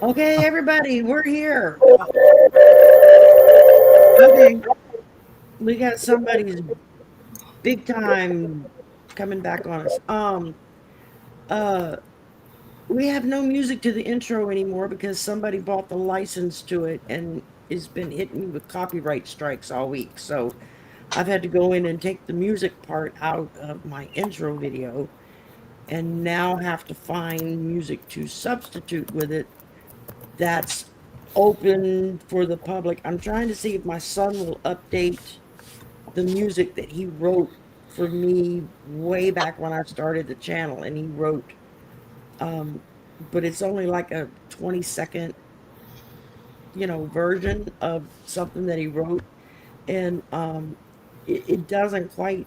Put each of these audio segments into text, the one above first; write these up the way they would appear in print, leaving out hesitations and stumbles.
Okay, everybody, we're here. Okay, we got somebody's big time coming back on us. Uh, we have no music to the intro anymore because somebody bought the license to it and has been hitting me with copyright strikes all week. So I've had to go in and take the music part out of my intro video and now have to find music to substitute with it that's open for the public. I'm trying to see if my son will update the music that he wrote for me way back when I started the channel, and he wrote but it's only like a 20-second version of something that he wrote, and it doesn't quite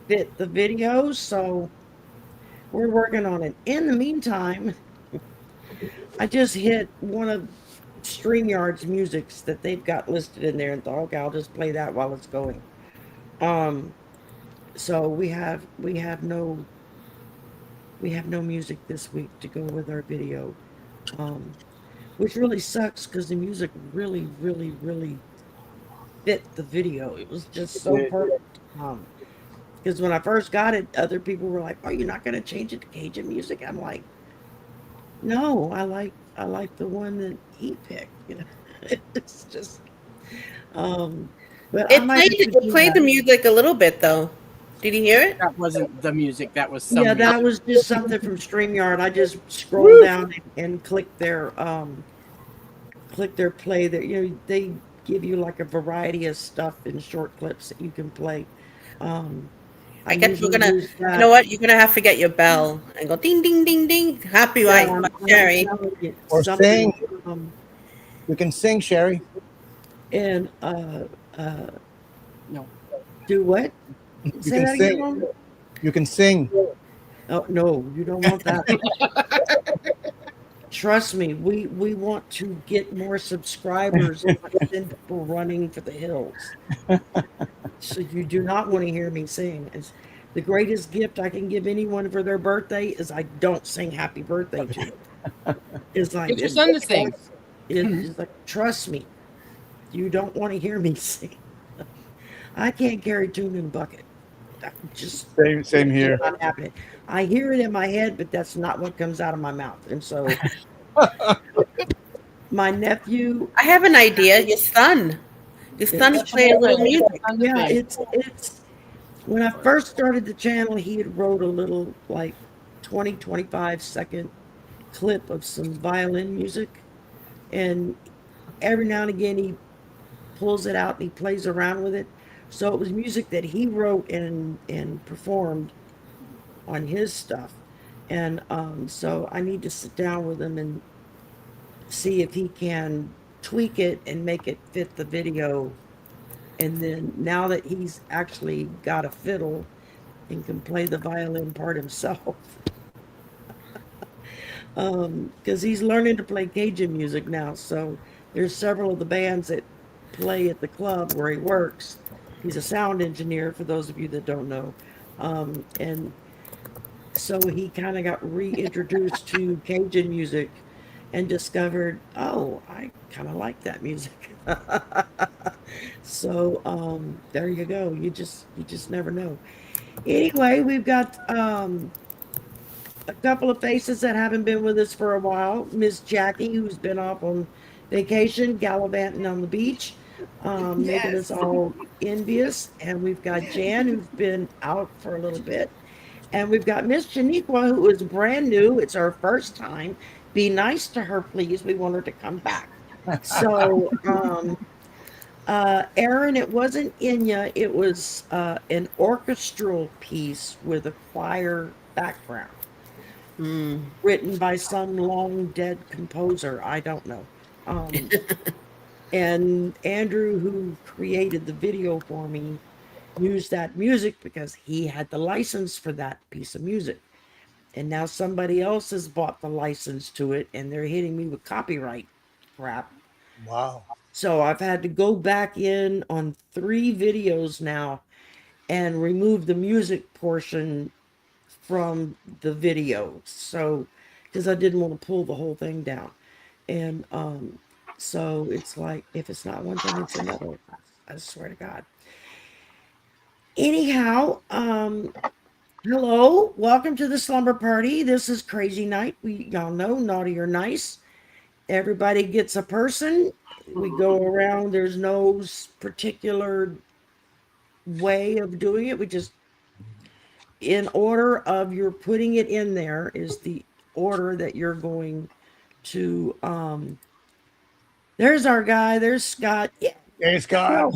fit the video, so we're working on it. In the meantime, I just hit one of StreamYard's musics that they've got listed in there and thought, okay, I'll just play that while it's going. So we have no music this week to go with our video, which really sucks because the music really, really, really fit the video. It was just so perfect. Because when I first got it, other people were like, "Are you not going to change it to Cajun music?" I'm like, "No, I like the one that he picked." It's just. But it played the music a little bit though. Did you hear it? That wasn't the music. That was yeah, that was just something from StreamYard. I just scrolled down and clicked their play. There, they give you like a variety of stuff in short clips that you can play. I guess we're gonna. You know what? You're gonna have to get your bell and go ding ding ding ding. Happy wife, Shari. Or sing. You can sing, Shari. And no. Do what? You can sing. You can sing. Oh no, you don't want that. Trust me, we want to get more subscribers than people running for the hills. So you do not want to hear me sing. It's the greatest gift I can give anyone for their birthday is I don't sing happy birthday to them. It's like get your son to sing. It's like, trust me, you don't want to hear me sing. I can't carry tune in a bucket. Just same here. Not happening. I hear it in my head, but that's not what comes out of my mouth. And so my nephew. I have an idea. Your son play a little music. Yeah, it's when I first started the channel, he had wrote a little like 25 second clip of some violin music, and every now and again he pulls it out and he plays around with it. So it was music that he wrote and performed on his stuff. And so I need to sit down with him and see if he can tweak it and make it fit the video. And then now that he's actually got a fiddle and can play the violin part himself, because he's learning to play Cajun music now. So there's several of the bands that play at the club where he works. He's a sound engineer, for those of you that don't know. And so he kind of got reintroduced to Cajun music and discovered, oh, I kind of like that music. So there you go. You just never know. Anyway, we've got a couple of faces that haven't been with us for a while. Miss Jackie, who's been off on vacation, gallivanting on the beach. Making us all envious. And we've got Jan, who's been out for a little bit. And we've got Miss Shaneequa, who is brand new. It's her first time. Be nice to her, please. We want her to come back. So, Aaron, it wasn't Inya. It was an orchestral piece with a choir background, written by some long dead composer. I don't know. And Andrew, who created the video for me, used that music because he had the license for that piece of music. And now somebody else has bought the license to it and they're hitting me with copyright crap. Wow. So I've had to go back in on 3 videos now and remove the music portion from the video. So, because I didn't want to pull the whole thing down. And so it's like, if it's not one thing, it's another. I swear to God. Anyhow, hello, welcome to the slumber party. This is crazy night. Y'all know, naughty or nice. Everybody gets a person. We go around. There's no particular way of doing it. We just, in order of you're putting it in there is the order that you're going to. There's our guy. There's Scott. Yeah. Hey, Scott.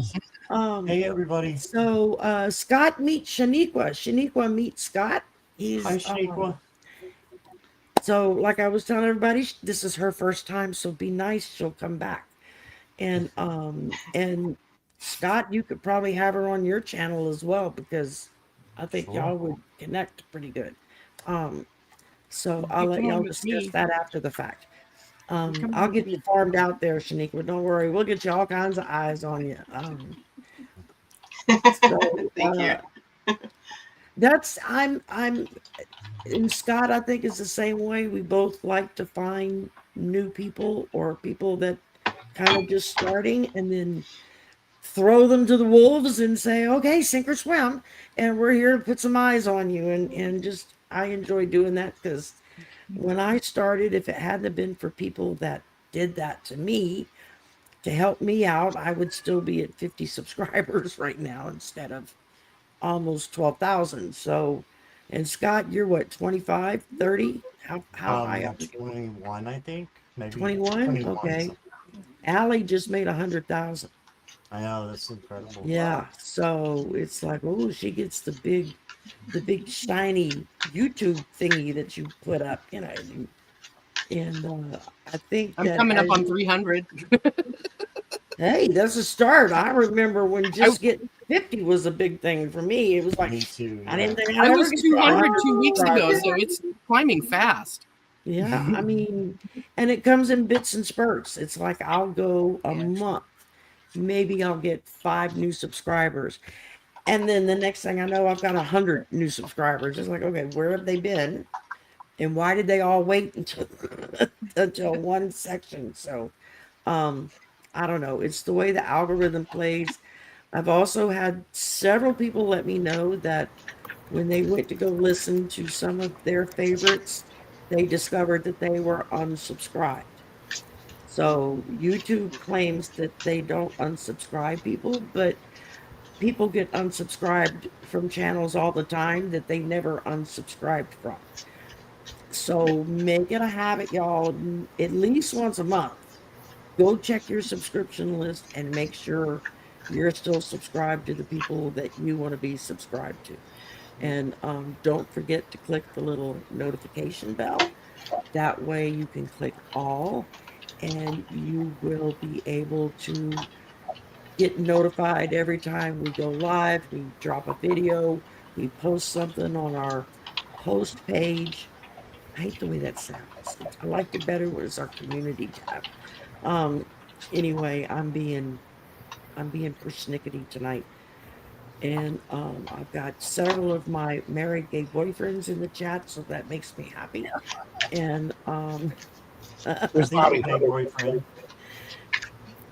Hey, everybody. So Scott meets Shaneequa. Shaneequa meets Scott. He's Hi, Shaneequa. So, like I was telling everybody, this is her first time, so be nice. She'll come back. And Scott, you could probably have her on your channel as well because I think Sure. y'all would connect pretty good. So I'll let y'all discuss that after the fact. I'll get you farmed out there, Shaneequa. Don't worry, we'll get you all kinds of eyes on you. So, Thank you. That's I'm and Scott, I think, is the same way. We both like to find new people or people that kind of just starting and then throw them to the wolves and say, okay, sink or swim. And we're here to put some eyes on you. And just, I enjoy doing that because when I started, if it hadn't been for people that did that to me to help me out, I would still be at 50 subscribers right now instead of almost 12,000. So, and Scott, you're what, 25, 30? How high Yeah, up? 21, I think. Maybe 21? Okay. Allie just made 100,000. I know, that's incredible. Yeah. So it's like, oh, she gets the big shiny YouTube thingy that you put up, you know. And I think I'm that coming up on 300. hey, that's a start. I remember when just getting 50 was a big thing for me. It was like, Me too. I didn't think I I'd was ever get 200 to 2 weeks ago, 100. so it's climbing fast. Yeah, I mean, and it comes in bits and spurts. It's like I'll go a month, maybe I'll get 5 new subscribers, and then the next thing I know, I've got 100 new subscribers. It's like, okay, where have they been, and why did they all wait until until one section? So, I don't know. It's the way the algorithm plays. I've also had several people let me know that when they went to go listen to some of their favorites, they discovered that they were unsubscribed. So YouTube claims that they don't unsubscribe people, but people get unsubscribed from channels all the time that they never unsubscribed from. So make it a habit, y'all, at least once a month. Go check your subscription list and make sure you're still subscribed to the people that you want to be subscribed to. And don't forget to click the little notification bell. That way you can click all and you will be able to get notified every time we go live, we drop a video, we post something on our post page. I hate the way that sounds. I liked it better when it's our community tab. Anyway, I'm being persnickety tonight. And I've got several of my married gay boyfriends in the chat, so that makes me happy. And There's Bobby. Hey, boyfriend.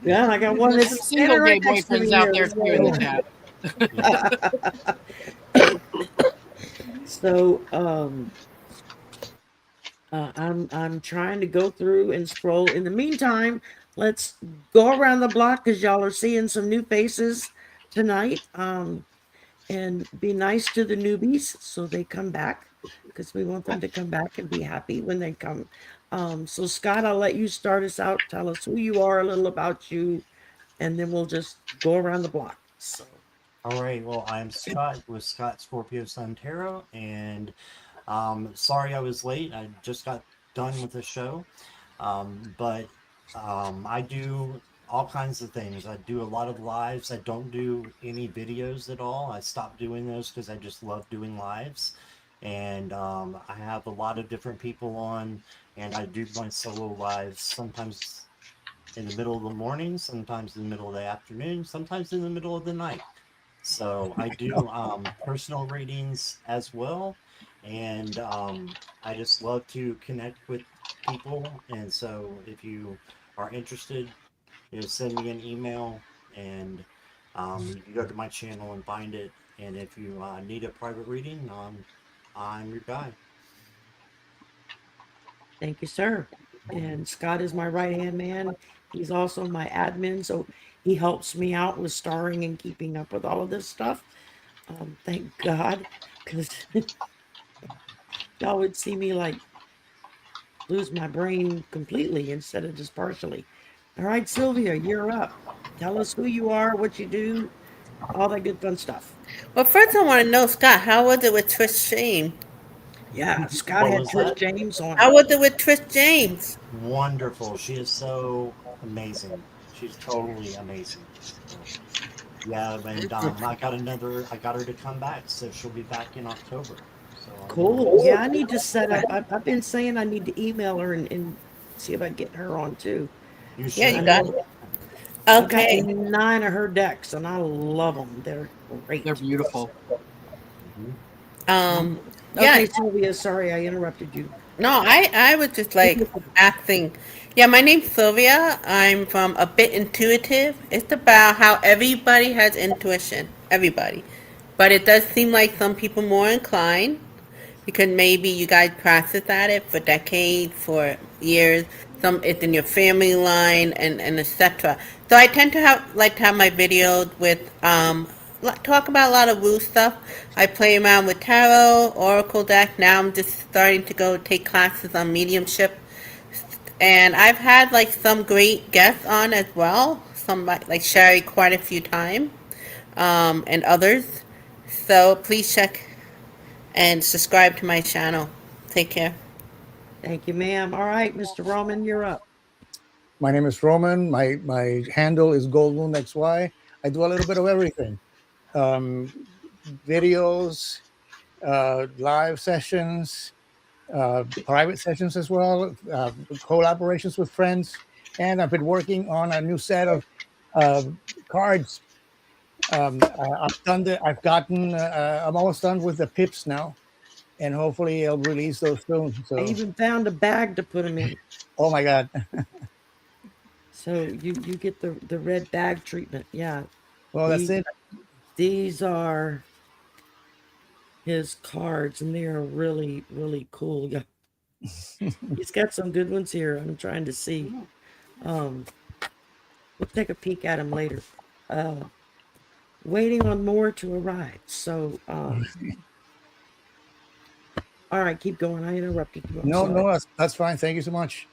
yeah, I got one There's that's some single right gay next to me boyfriends out here, there too in the chat. So I'm trying to go through and scroll. In the meantime, let's go around the block because y'all are seeing some new faces tonight. and be nice to the newbies so they come back, because we want them to come back and be happy when they come. So Scott, I'll let you start us out. Tell us who you are, a little about you, and then we'll just go around the block. So. All right. Well, I'm Scott with Scott Scorpio Sun Tarot, and sorry I was late. I just got done with the show, but I do all kinds of things. I do a lot of lives. I don't do any videos at all. I stopped doing those because I just love doing lives, and I have a lot of different people on, and I do my solo lives sometimes in the middle of the morning, sometimes in the middle of the afternoon, sometimes in the middle of the night. So I do personal readings as well, and I just love to connect with people. And so if you are interested, send me an email, and you can go to my channel and find it. And if you need a private reading, I'm your guy. Thank you, sir. And Scott is my right-hand man. He's also my admin, so he helps me out with starring and keeping up with all of this stuff. Thank God, because y'all would see me like lose my brain completely instead of just partially. All right, Silvia, you're up. Tell us who you are, what you do, all that good fun stuff. Well, first I want to know, Scott, how was it with Trish James? Yeah, Scott What had was Trish that? James on. How was it with Trish James? Wonderful. She is so amazing. She's totally amazing. Yeah, and I got her to come back, so she'll be back in October. So Cool. Yeah, I need to set up. I've been saying I need to email her and see if I get her on too. you Yeah, should. you I got know it. I've got Okay. 9 of her decks and I love them. They're They're great. beautiful. Mhm. Um, yeah, Okay, Sylvia, sorry I interrupted you. no, I was just like acting. Yeah, my name's Sylvia. I'm from A Bit Intuitive. It's about how everybody has intuition. Everybody. But it does seem like some people more inclined because maybe you guys practiced at it for decades, for years. Some it's in your family line and etc. So I tend to have my videos with talk about a lot of woo stuff. I play around with tarot, oracle deck. Now I'm just starting to go take classes on mediumship, and I've had like some great guests on as well. Some like Shari quite a few times, and others. So please check and subscribe to my channel. Take care. Thank you, ma'am. All right, Mr. Roman, you're up. My name is Roman. My handle is GoldMoonXY. I do a little bit of everything. Um, Videos, live sessions, private sessions as well, collaborations with friends, and I've been working on a new set of uh, cards. I've done the. I've gotten. I'm almost done with the pips now, and hopefully I'll release those soon. I So, even found a bag to put them in. oh my God. So you get the red bag treatment. Yeah. Well, that's it. These are his cards and they are really, really cool. Yeah. He's got some good ones here. I'm trying to see. We'll take a peek at him later. Waiting on more to arrive. So, all right, keep going. I interrupted you. I'm sorry. No, that's fine. Thank you so much.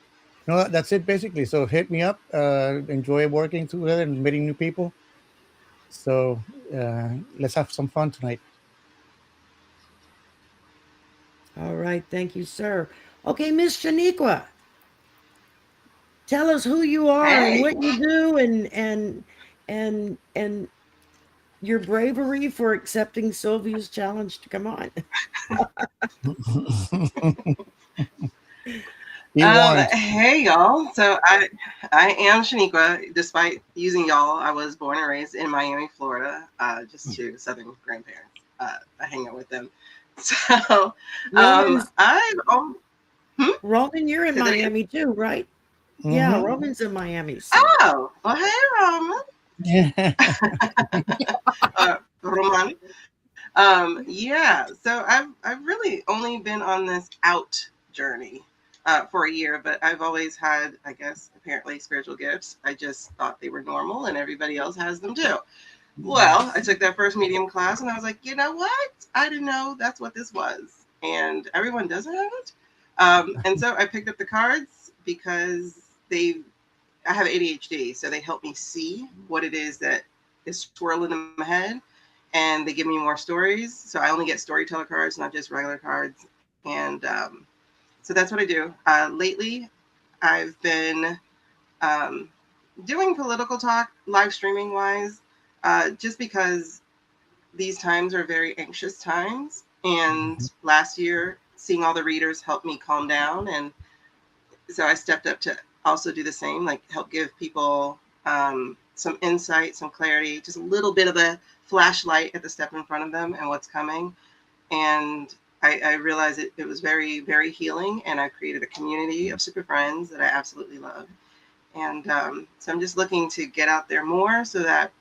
No, that's it basically. So hit me up. Enjoy working together and meeting new people. So let's have some fun tonight. All right, thank you, sir. Okay, Miss Shaneequa, tell us who you are and what you do, and your bravery for accepting Sylvia's challenge to come on. Hey y'all. So I am Shaneequa. Despite using y'all, I was born and raised in Miami, Florida. Just two Southern grandparents. I hang out with them. So Roman, you're in Miami too, right? Mm-hmm. Yeah, Roman's in Miami. So. Oh, well, hey Roman. Roman. Yeah. So I've really only been on this out journey for a year, but I've always had, I guess, apparently spiritual gifts. I just thought they were normal and everybody else has them too. Well, I took that first medium class and I was like, you know what? I didn't know that's what this was. And everyone doesn't have it. And so I picked up the cards because I have ADHD, so they help me see what it is that is swirling in my head, and they give me more stories. So I only get storyteller cards, not just regular cards. And so that's what I do. Lately, I've been um, doing political talk, live streaming wise, just because these times are very anxious times. And last year, seeing all the readers helped me calm down. And so I stepped up to also do the same, like help give people some insight, some clarity, just a little bit of a flashlight at the step in front of them and what's coming. And I realized it was very, very healing. And I created a community of super friends that I absolutely love. And so I'm just looking to get out there more so that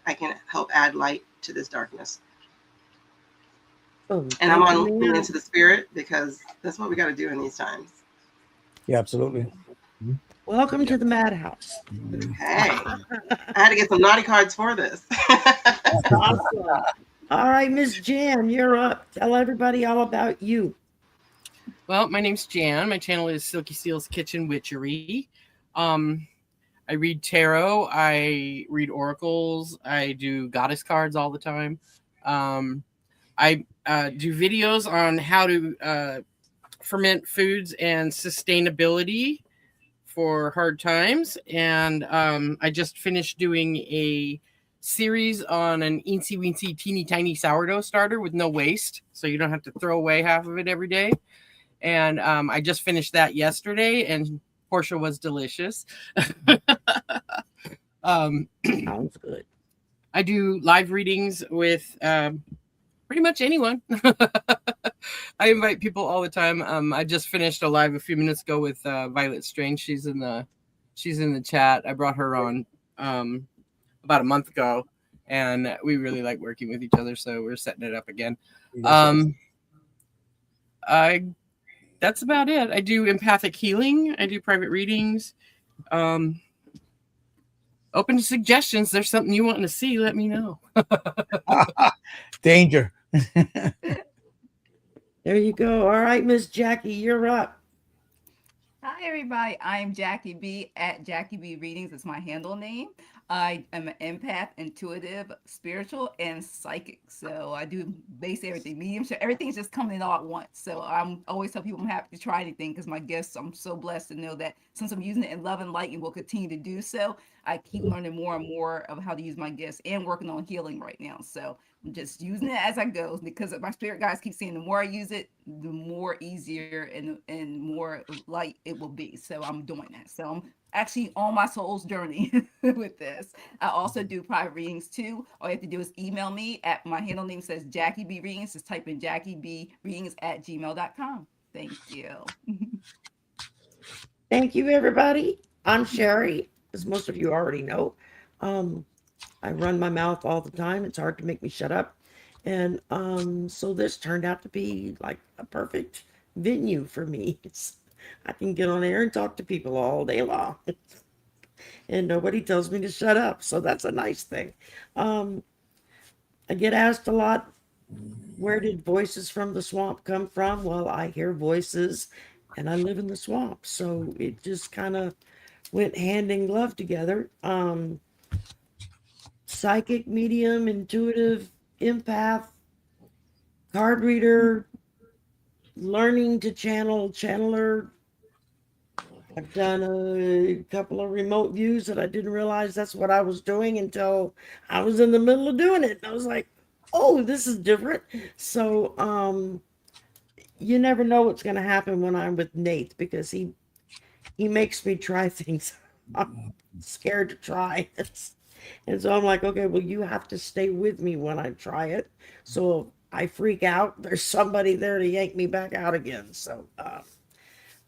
I can help add light to this darkness. Oh, And I'm thank on you, leaning ma'am. into the spirit because that's what we got to do in these times. Yeah, absolutely. Welcome to the madhouse. Hey, I had to get some naughty cards for this. Awesome. All right, Miss Jan, you're up. Tell everybody all about you. Well, my name's Jan. My channel is Silky Seal's Kitchen Witchery. I read tarot. I read oracles. I do goddess cards all the time. I do videos on how to ferment foods and sustainability for hard times. And I just finished doing a series on an eensy weensy teeny tiny sourdough starter with no waste, so you don't have to throw away half of it every day. And I just finished that yesterday, and Portia was delicious. Sounds good. I do live readings with pretty much anyone. I invite people all the time. I just finished a live a few minutes ago with Violet Strange. She's in the chat. I brought her on about a month ago, and we really like working with each other, so we're setting it up again. That's about it. I do empathic healing. I do private readings. Open to suggestions. There's something you want to see, let me know. Danger. There you go. All right, Miss Jackie, you're up. Hi, everybody. I'm JackieB at JackieB Readings. It's my handle name. I am an empath, intuitive, spiritual, and psychic. So I do base everything, mediumship, everything's just coming in all at once. So I'm always tell people I'm happy to try anything because my gifts, I'm so blessed to know that since I'm using it in love and light and will continue to do so, I keep learning more and more of how to use my gifts and working on healing right now. So I'm just using it as I go because my spirit guides keep saying the more I use it, the more easier and more light it will be. So I'm doing that. So I'm actually on my soul's journey with this. I also do private readings too. All you have to do is email me at my handle name says JackieB Readings. Just type in JackieB Readings at gmail.com. Thank you. Thank you, everybody. I'm Shari, as most of you already know. I run my mouth all the time. It's hard to make me shut up. And so this turned out to be like a perfect venue for me. I can get on air and talk to people all day long. And nobody tells me to shut up. So that's a nice thing. I get asked a lot, where did Voices from the Swamp come from? Well, I hear voices and I live in the swamp. So it just kind of went hand in glove together. Psychic, medium, intuitive, empath, card reader, learning to channeler. I've done a couple of remote views that I didn't realize that's what I was doing until I was in the middle of doing it. And I was like, oh, this is different. So you never know what's going to happen when I'm with Nate because he makes me try things I'm scared to try. And so I'm like, okay, well, you have to stay with me when I try it. So if I freak out, there's somebody there to yank me back out again. So,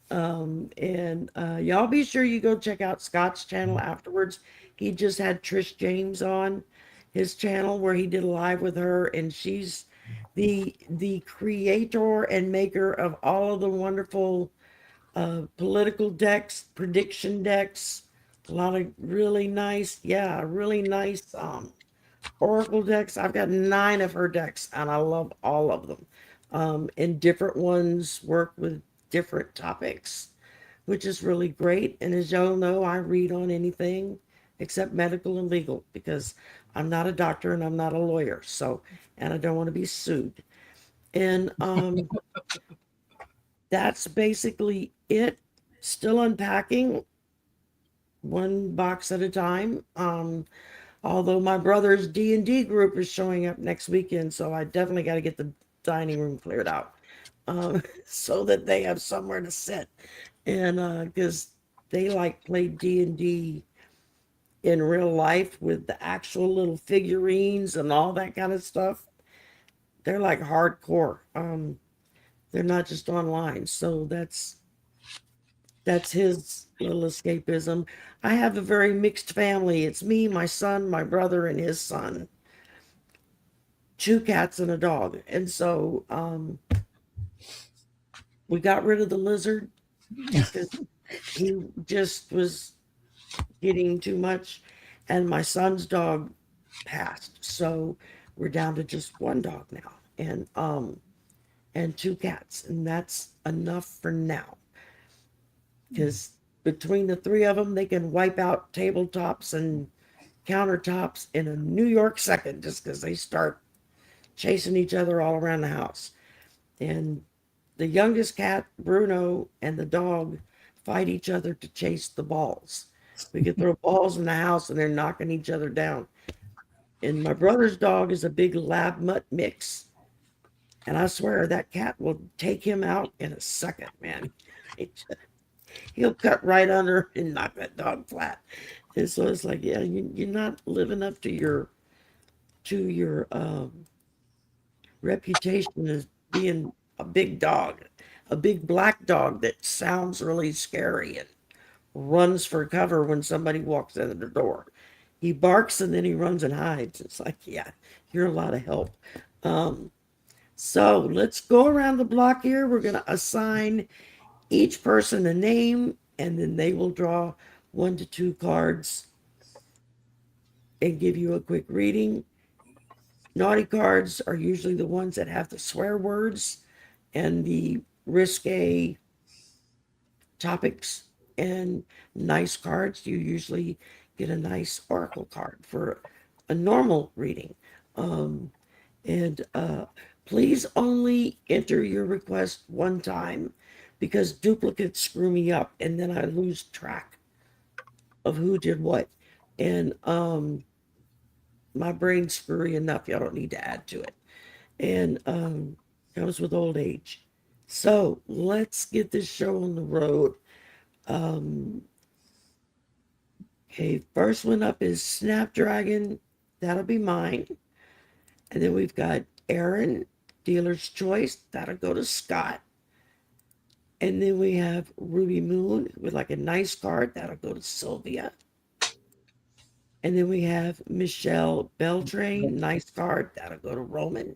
y'all be sure you go check out Scott's channel afterwards. He just had Trish James on his channel where he did a live with her, and she's the creator and maker of all of the wonderful political decks, prediction decks, a lot of really nice Oracle decks. I've got 9 of her decks, and I love all of them. And different ones work with different topics, which is really great. And as y'all know, I read on anything except medical and legal because I'm not a doctor and I'm not a lawyer. So, and I don't want to be sued. And that's basically it. Still unpacking one box at a time. Although my brother's D&D group is showing up next weekend, so I definitely got to get the dining room cleared out so that they have somewhere to sit. And because they like play D&D in real life with the actual little figurines and all that kind of stuff. They're like hardcore. They're not just online. So that's his little escapism. I have a very mixed family. It's me, my son, my brother, and his son. 2 cats and a dog. And so we got rid of the lizard because he just was getting too much. And my son's dog passed. So we're down to just 1 dog now. And 2 cats. And that's enough for now. Because between the 3 of them, they can wipe out tabletops and countertops in a New York second just because they start chasing each other all around the house. And the youngest cat, Bruno, and the dog fight each other to chase the balls. We can throw balls in the house and they're knocking each other down. And my brother's dog is a big lab mutt mix. And I swear that cat will take him out in a second, man. He'll cut right under and knock that dog flat. And so it's like, yeah, you're not living up to your reputation as being a big dog, a big black dog that sounds really scary and runs for cover when somebody walks in the door. He barks and then he runs and hides. It's like, yeah, you're a lot of help. So let's go around the block here. We're going to assign each person a name, and then they will draw 1 to 2 cards and give you a quick reading. Naughty cards are usually the ones that have the swear words and the risque topics. And nice cards, you usually get a nice oracle card for a normal reading. And please only enter your request 1 time because duplicates screw me up and then I lose track of who did what. And my brain's screwy enough. Y'all don't need to add to it. And comes with old age. So let's get this show on the road. Okay, first one up is Snapdragon. That'll be mine. And then we've got Aaron, Dealer's Choice. That'll go to Scott. And then we have Ruby Moon with like a nice card. That'll go to Silvia. And then we have Michelle Beltrain, nice card. That'll go to Roman.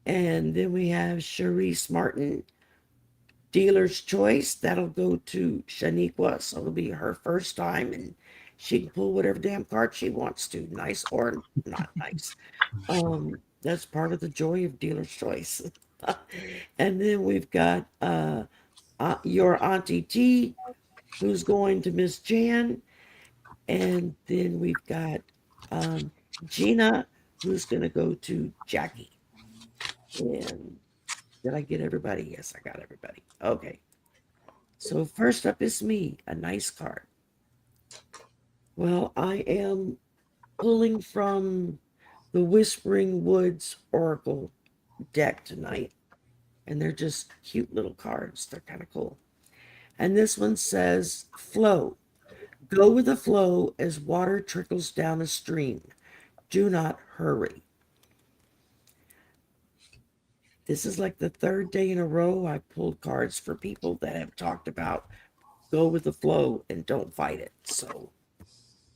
And then we have Shereice Martin, Dealer's Choice. That'll go to Shaneequa. So it'll be her first time. And she can pull whatever damn card she wants to. Nice or not nice. That's part of the joy of Dealer's Choice. And then we've got your Auntie T, who's going to Miss Jan. And then we've got Gina, who's going to go to Jackie. And did I get everybody? Yes, I got everybody. Okay. So first up is me, a nice card. Well, I am pulling from the Whispering Woods Oracle deck tonight. And they're just cute little cards. They're kind of cool. And this one says, flow. Go with the flow as water trickles down a stream. Do not hurry. This is like the 3rd day in a row I pulled cards for people that have talked about go with the flow and don't fight it. So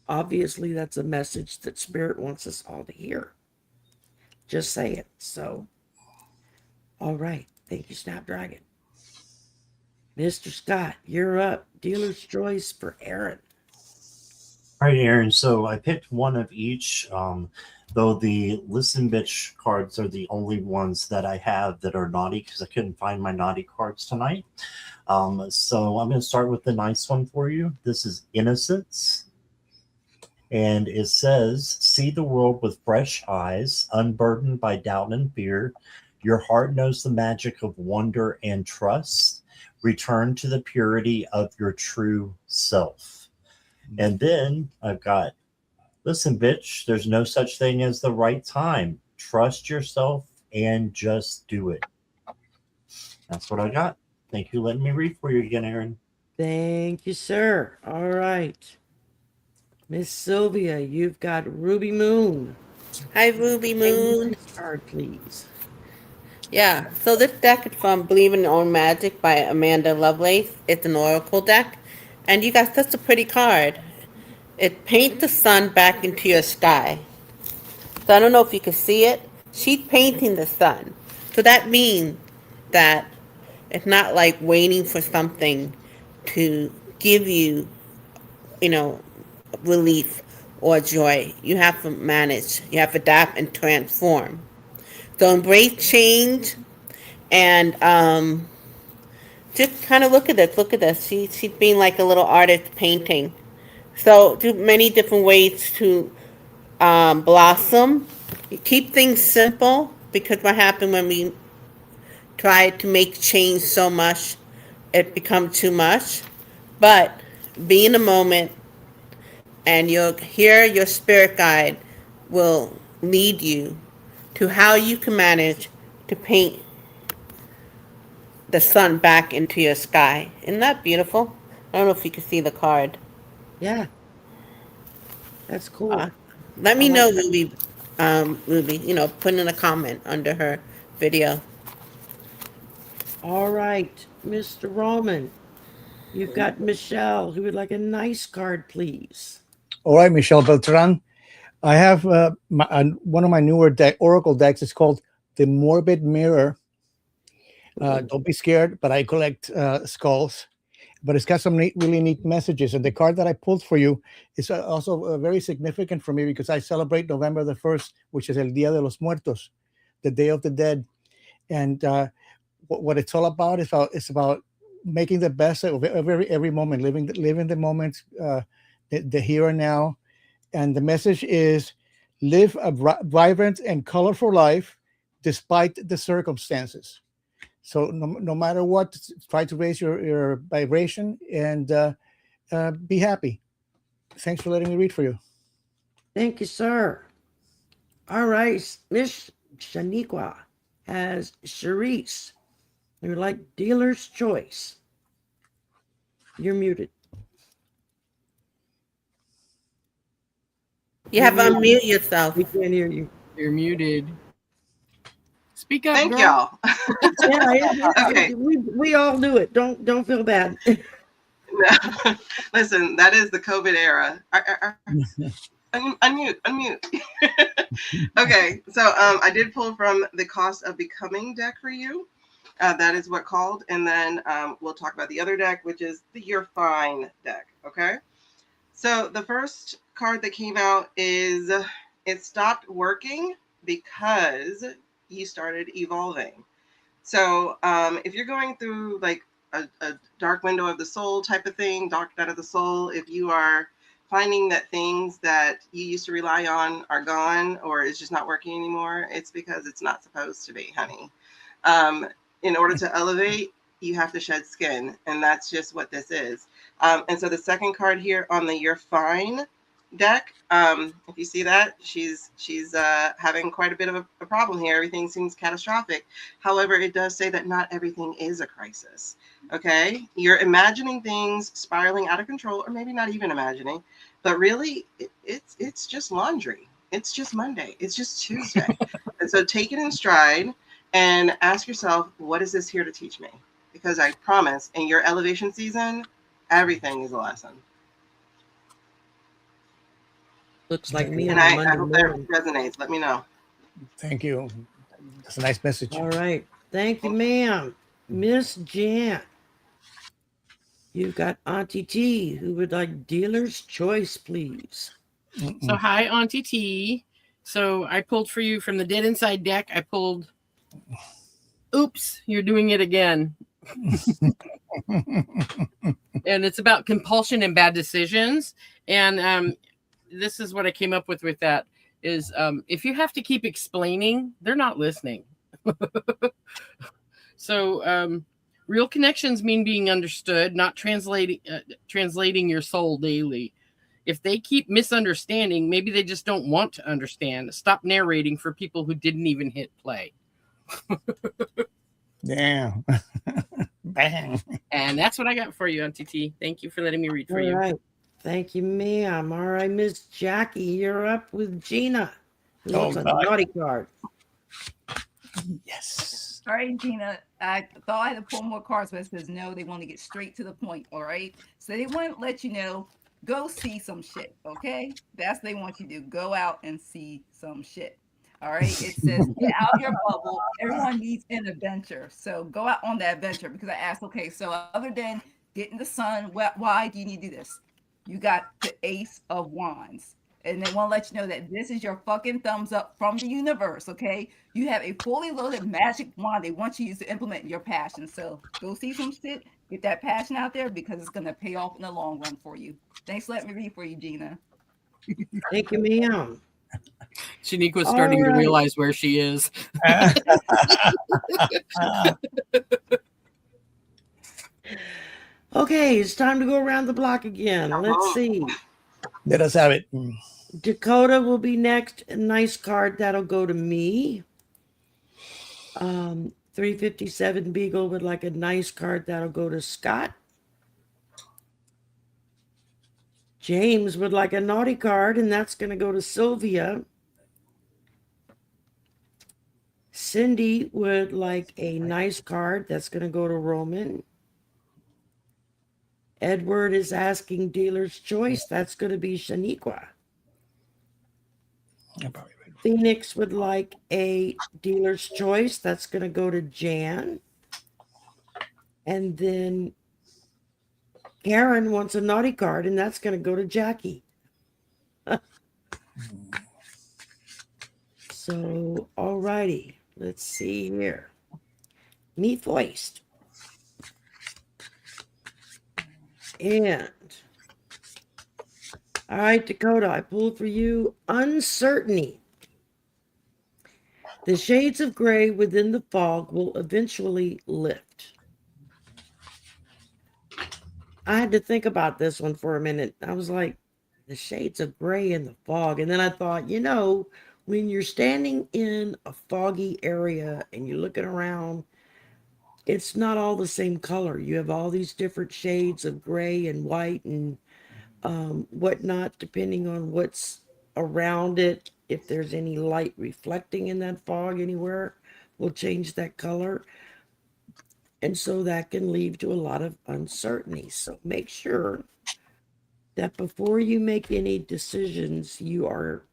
obviously that's a message that Spirit wants us all to hear. Just say it. So, all right. Thank you, Snapdragon. Mr. Scott, you're up. Dealer's Choice for Aaron. All right, Aaron. So I picked one of each. Though the Listen Bitch cards are the only ones that I have that are naughty because I couldn't find my naughty cards tonight. So I'm going to start with the nice one for you. This is Innocence. And it says, see the world with fresh eyes, unburdened by doubt and fear. Your heart knows the magic of wonder and trust. Return to the purity of your true self. And then I've got, listen, bitch, there's no such thing as the right time. Trust yourself and just do it. That's what I got. Thank you for letting me read for you again, Aaron. Thank you, sir. All right. Miss Silvia, you've got Ruby Moon. Hi, Ruby Moon. Next card, please. Yeah, so this deck is from Believe in Your Own Magic by Amanda Lovelace. It's an oracle deck. And you got such a pretty card. It paints the sun back into your sky. So I don't know if you can see it. She's painting the sun. So that means that it's not like waiting for something to give you, you know, relief or joy. You have to manage. You have to adapt and transform. So embrace change and just kind of look at this. Look at this. She's being like a little artist painting. So do many different ways to blossom. You keep things simple because what happened when we try to make change so much, it becomes too much. But be in the moment, and you'll hear your spirit guide will lead you to how you can manage to paint the sun back into your sky. Isn't that beautiful? I don't know if you can see the card. Yeah. That's cool. Let me I know, like that. Ruby. Put in a comment under her video. All right, Mr. Roman, you've got Michelle, who would like a nice card, please. All right, Michelle Beltran. I have one of my newer oracle decks. It's called the Morbid Mirror. Don't be scared, but I collect skulls. But it's got some really neat messages. And the card that I pulled for you is also very significant for me because I celebrate November the 1st, which is El Día de los Muertos, the Day of the Dead. And what it's all about is about making the best of every moment, living the moment, the here and now. And the message is live a vibrant and colorful life despite the circumstances. So no matter what, try to raise your vibration and be happy. Thanks for letting me read for you. Thank you, sir. All right, Miss Shaneequa has Shereice. You would like dealer's choice. You're muted. You have to unmute yourself. We can't hear you. You're muted. Speak up, Thank girl. y'all. Okay. We all do it. Don't feel bad. No. Listen, that is the COVID era. Unmute. Okay, so I did pull from the Cost of Becoming deck for you. That is what called, and then we'll talk about the other deck, which is the You're Fine deck. Okay, so the first card that came out is it stopped working because you started evolving. So if you're going through like a dark window of the soul type of thing, dark night of the soul, if you are finding that things that you used to rely on are gone or it's just not working anymore, it's because it's not supposed to be, honey. In order to elevate, you have to shed skin, and that's just what this is. And so the second card here on the You're Fine deck, if you see that, she's having quite a bit of a problem here. Everything seems catastrophic. However, it does say that not everything is a crisis. Okay, you're imagining things spiraling out of control, or maybe not even imagining, but really it's just laundry. It's just Monday. It's just Tuesday. And so take it in stride and ask yourself, what is this here to teach me? Because I promise in your elevation season, everything is a lesson. Looks like me And on a I Monday hope that morning. resonates. Let me know. Thank you. That's a nice message. All right. Thank you, ma'am. Miss Jan. You've got Auntie T, who would like dealer's choice, please. So hi, Auntie T. So I pulled for you from the Dead Inside deck. I pulled. Oops, you're doing it again. And it's about compulsion and bad decisions. And this is what I came up with that is if you have to keep explaining, they're not listening. So real connections mean being understood, not translating your soul daily. If they keep misunderstanding, maybe they just don't want to understand. Stop narrating for people who didn't even hit play. Damn. Bang. And that's what I got for you, Auntie T. Thank you for letting me read for you. All right. Thank you, ma'am. All right, Miss Jackie, you're up with Gina. Who wants a naughty card? Yes. All right, Gina. I thought I had to pull more cards, but it says no, they want to get straight to the point. All right. So they want to let you know, go see some shit. Okay. That's what they want you to do. Go out and see some shit. All right. It says get out of your bubble. Everyone needs an adventure. So go out on that adventure, because I asked, okay, so other than getting the sun, why do you need to do this? You got the Ace of Wands. And they want to let you know that this is your fucking thumbs up from the universe, okay? You have a fully loaded magic wand they want you to use to implement your passion. So go see some shit, get that passion out there, because it's going to pay off in the long run for you. Thanks for letting me read for you, Gina. Thank you, ma'am. Shaneequa's starting to realize where she is. Okay, it's time to go around the block again. Let's see. Let us have it. Dakota will be next. A nice card that'll go to me. 357 Beagle would like a nice card that'll go to Scott. James would like a naughty card, and that's going to go to Silvia. Cindy would like a nice card that's going to go to Roman. Edward is asking dealer's choice. That's going to be Shaneequa. Phoenix would like a dealer's choice. That's going to go to Jan. And then Karen wants a naughty card, and that's going to go to Jackie. So, all righty. Let's see here. Me voiced. And, all right, Dakota, I pulled for you uncertainty. The shades of gray within the fog will eventually lift. I had to think about this one for a minute. I was like, the shades of gray in the fog. And then I thought, when you're standing in a foggy area and you're looking around, it's not all the same color. You have all these different shades of gray and white and whatnot, depending on what's around it. If there's any light reflecting in that fog anywhere, will change that color. And so that can lead to a lot of uncertainty. So make sure that before you make any decisions, you are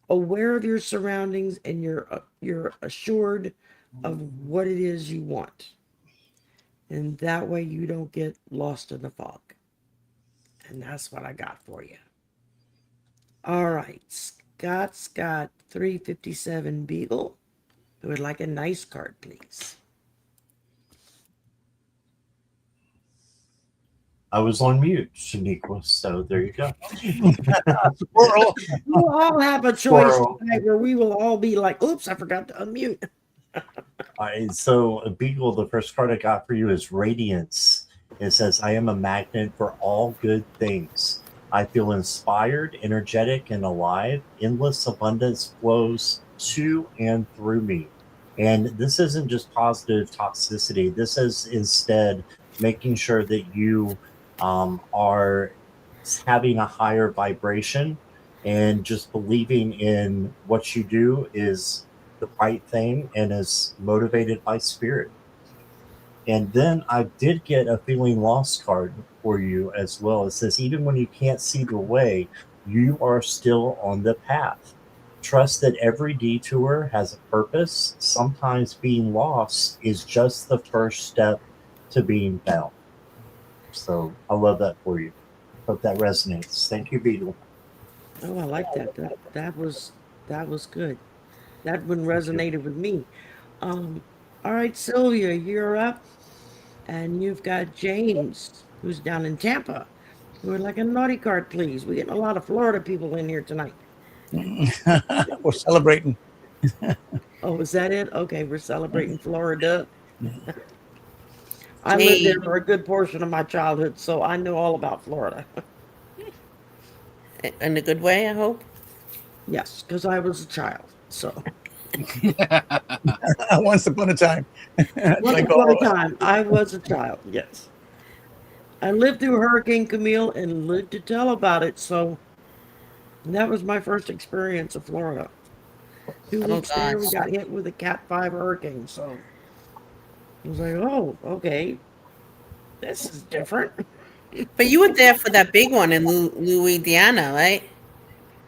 aware of your surroundings and you're assured of what it is you want. And that way you don't get lost in the fog. And that's what I got for you. All right. Scott's got 357 Beagle. Who would like a nice card, please? I was on mute, Shaneequa, so there you go. Squirrel. We'll all have a choice tonight where we will all be like, oops, I forgot to unmute. All right, so Beagle, the first card I got for you is Radiance. It says, I am a magnet for all good things. I feel inspired, energetic, and alive. Endless abundance flows to and through me. And this isn't just positive toxicity. This is instead making sure that you are having a higher vibration and just believing in what you do is the right thing and is motivated by spirit. And then I did get a feeling lost card for you as well. It says, even when you can't see the way, you are still on the path. Trust that every detour has a purpose. Sometimes being lost is just the first step to being found. So I love that for you. Hope that resonates. Thank you, Beagle. Oh, I like that. That was good. That one Thank you. resonated with me. Um, all right, Sylvia, you're up, and you've got James, who's down in Tampa, who would like a naughty card, please. We're getting a lot of Florida people in here tonight. We're celebrating. Oh, is that it? Okay, we're celebrating Florida. I lived there James, for a good portion of my childhood, so I know all about Florida. in a good way, I hope. Yes, because I was a child. So Once upon a time. once Like upon all a of us. time, I was a child. Yes, I lived through Hurricane Camille and lived to tell about it. So that was my first experience of Florida. Two Oh weeks there, we gosh. got hit with a Cat 5 hurricane. So I was like, oh, okay, this is different. But you were there for that big one in Louisiana, right?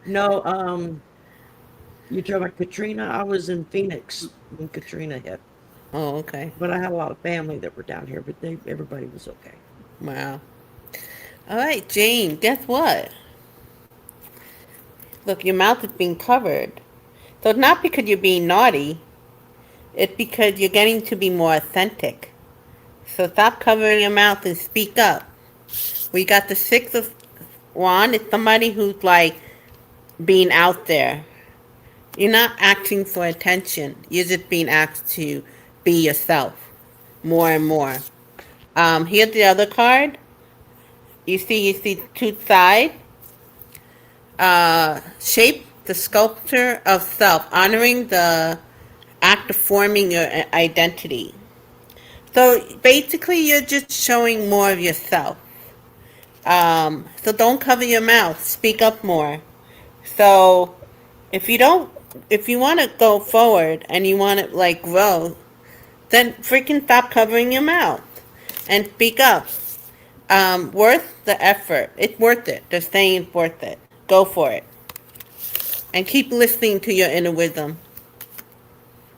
No, you talking about Katrina? I was in Phoenix when Katrina hit, Oh, okay. but I had a lot of family that were down here, but everybody was okay. Wow. All right, Jane, guess what? Look, your mouth is being covered. So it's not because you're being naughty, it's because you're getting to be more authentic. So stop covering your mouth and speak up. We got the Six of Wand. It's somebody who's like being out there. You're not acting for attention. You're just being asked to be yourself more and more. Here's the other card. You see two sides. Shape the sculpture of self, honoring the act of forming your identity. So basically, you're just showing more of yourself. So don't cover your mouth. Speak up more. So if you don't, if you want to go forward and you want to like grow, then freaking stop covering your mouth and speak up. Worth the effort. It's worth it. Just saying it's worth it. Go for it. And keep listening to your inner wisdom.